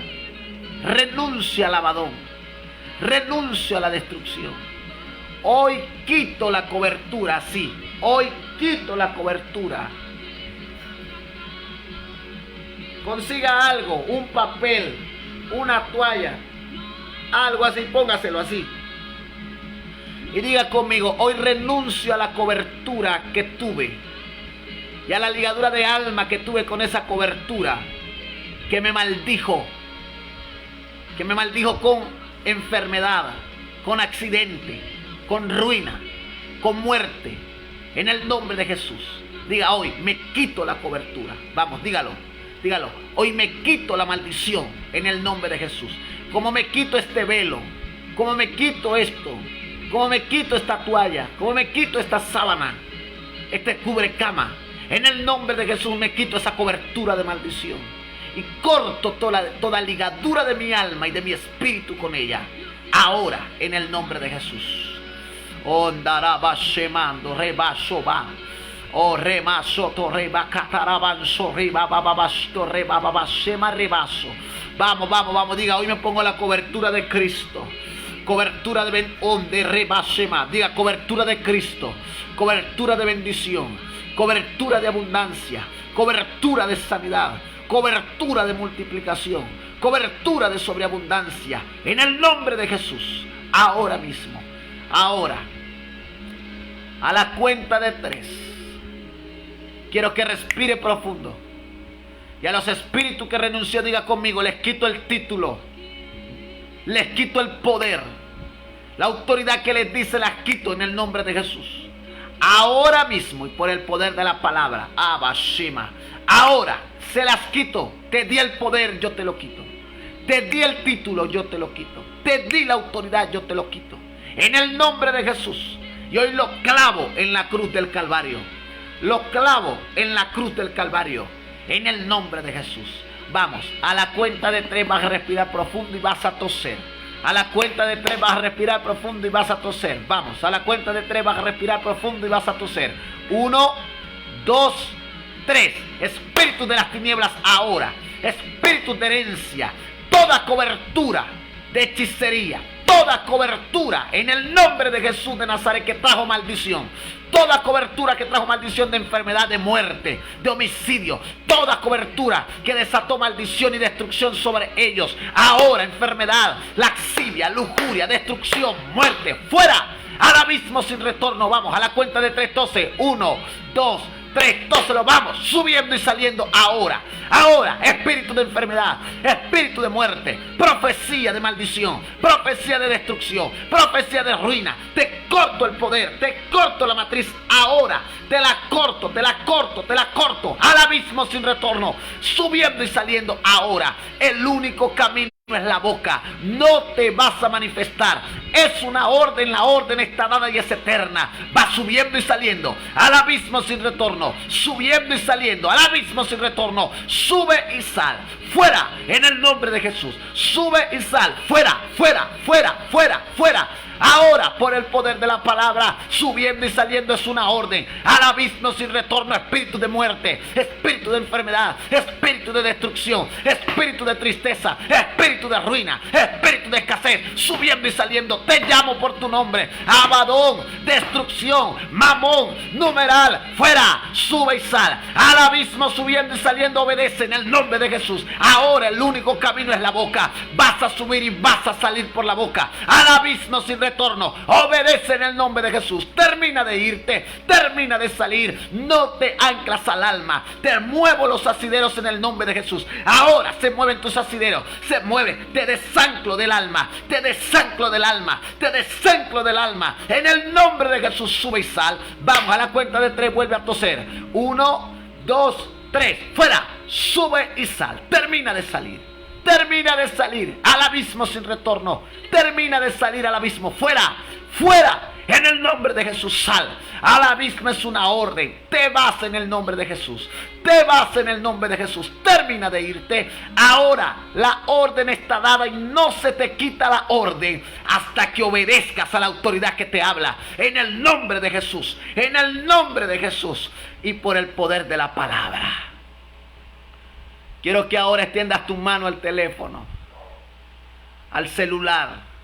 renuncio al Abadón, renuncio a la destrucción. Hoy quito la cobertura, sí, hoy quito la cobertura. Consiga algo, un papel, una toalla, algo así, póngaselo así. Y diga conmigo, hoy renuncio a la cobertura que tuve y a la ligadura de alma que tuve con esa cobertura que me maldijo con enfermedad, con accidente, con ruina, con muerte. En el nombre de Jesús, diga hoy, me quito la cobertura. Vamos, dígalo, dígalo. Hoy me quito la maldición en el nombre de Jesús. Como me quito este velo, como me quito esto, como me quito esta toalla, como me quito esta sábana, este cubrecama. En el nombre de Jesús me quito esa cobertura de maldición y corto toda ligadura de mi alma y de mi espíritu con ella. Ahora, en el nombre de Jesús. Ondaraba shemando rebasoba. Oh, remasoto rebacatarabanso rebababasto rebababashema rebaso. Vamos, vamos, vamos. Diga, hoy me pongo la cobertura de Cristo. Cobertura de rebashema. Diga, cobertura de Cristo. Cobertura de bendición. Cobertura de abundancia, cobertura de sanidad, cobertura de multiplicación, cobertura de sobreabundancia. En el nombre de Jesús, ahora mismo, ahora, a la cuenta de 3, quiero que respire profundo. Y a los espíritus que renunció, diga conmigo, les quito el título, les quito el poder, la autoridad que les dice, las quito en el nombre de Jesús. Ahora mismo y por el poder de la palabra, Abashima, ahora se las quito. Te di el poder, yo te lo quito. Te di el título, yo te lo quito. Te di la autoridad, yo te lo quito. En el nombre de Jesús. Y hoy lo clavo en la cruz del Calvario. Lo clavo en la cruz del Calvario. En el nombre de Jesús. Vamos, a la cuenta de 3 vas a respirar profundo y vas a toser. A la cuenta de 3 vas a respirar profundo y vas a toser. Vamos, a la cuenta de 3 vas a respirar profundo y vas a toser. 1, 2, 3. Espíritu de las tinieblas ahora. Espíritu de herencia. Toda cobertura de hechicería. Toda cobertura en el nombre de Jesús de Nazaret que trajo maldición. Toda cobertura que trajo maldición de enfermedad, de muerte, de homicidio. Toda cobertura que desató maldición y destrucción sobre ellos. Ahora enfermedad, laxivia, lujuria, destrucción, muerte. Fuera al abismo sin retorno. Vamos a la cuenta de 3, 12. 1, 2, 3, entonces lo vamos subiendo y saliendo ahora. Ahora, espíritu de enfermedad, espíritu de muerte, profecía de maldición, profecía de destrucción, profecía de ruina. Te corto el poder, te corto la matriz ahora. Te la corto, te la corto, te la corto al abismo sin retorno, subiendo y saliendo ahora. El único camino es la boca, no te vas a manifestar. Es una orden, la orden está dada y es eterna. Va subiendo y saliendo al abismo sin retorno, subiendo y saliendo al abismo sin retorno. Sube y sal, fuera en el nombre de Jesús. Sube y sal, fuera, fuera, fuera, fuera, fuera. Ahora, por el poder de la palabra, subiendo y saliendo es una orden. Al abismo sin retorno, espíritu de muerte, espíritu de enfermedad, espíritu de destrucción, espíritu de tristeza, espíritu de ruina, espíritu de escasez, subiendo y saliendo. Te llamo por tu nombre. Abadón, destrucción, mamón, numeral, fuera, sube y sal. Al abismo subiendo y saliendo, obedece en el nombre de Jesús. Ahora el único camino es la boca. Vas a subir y vas a salir por la boca. Al abismo sin retorno, obedece en el nombre de Jesús. Termina de irte, termina de salir. No te anclas al alma. Te muevo los asideros en el nombre de Jesús. Ahora se mueven tus asideros, se mueve. Te desanclo del alma, te desanclo del alma, te desanclo del alma. En el nombre de Jesús, sube y sal. Vamos a la cuenta de 3, vuelve a toser. 1, 2, 3, fuera, sube y sal. Termina de salir. Termina de salir al abismo sin retorno. Termina de salir al abismo. Fuera, fuera. En el nombre de Jesús, sal. Al abismo es una orden. Te vas en el nombre de Jesús. Te vas en el nombre de Jesús. Termina de irte. Ahora la orden está dada y no se te quita la orden hasta que obedezcas a la autoridad que te habla. En el nombre de Jesús. En el nombre de Jesús. Y por el poder de la palabra. Quiero que ahora extiendas tu mano al teléfono, al celular.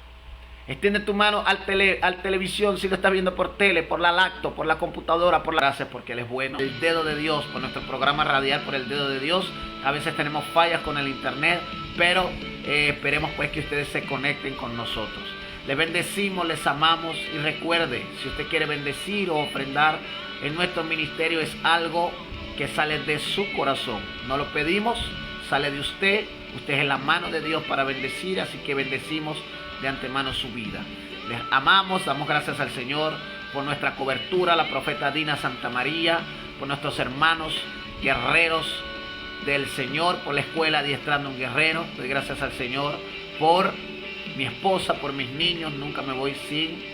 Extiende tu mano al televisión, si lo estás viendo por tele, por la lacto, por la computadora, por la... Gracias porque Él es bueno. El dedo de Dios, por nuestro programa radial, por el dedo de Dios. A veces tenemos fallas con el internet, pero esperemos pues que ustedes se conecten con nosotros. Les bendecimos, les amamos y recuerde, si usted quiere bendecir o ofrendar en nuestro ministerio es algo que sale de su corazón. No lo pedimos, sale de usted. Usted es en la mano de Dios para bendecir, así que bendecimos de antemano su vida. Les amamos, damos gracias al Señor por nuestra cobertura, la profeta Dina Santa María, por nuestros hermanos guerreros del Señor, por la escuela Adiestrando un Guerrero. Doy gracias al Señor por mi esposa, por mis niños. Nunca me voy sin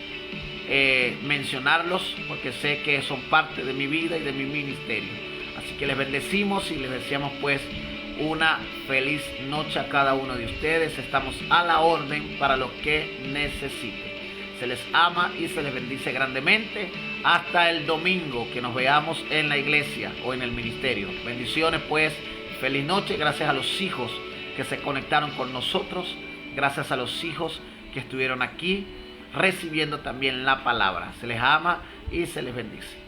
mencionarlos, porque sé que son parte de mi vida y de mi ministerio. Así que les bendecimos y les deseamos pues una feliz noche a cada uno de ustedes. Estamos a la orden para lo que necesiten. Se les ama y se les bendice grandemente. Hasta el domingo que nos veamos en la iglesia o en el ministerio. Bendiciones pues, feliz noche. Gracias a los hijos que se conectaron con nosotros. Gracias a los hijos que estuvieron aquí recibiendo también la palabra. Se les ama y se les bendice.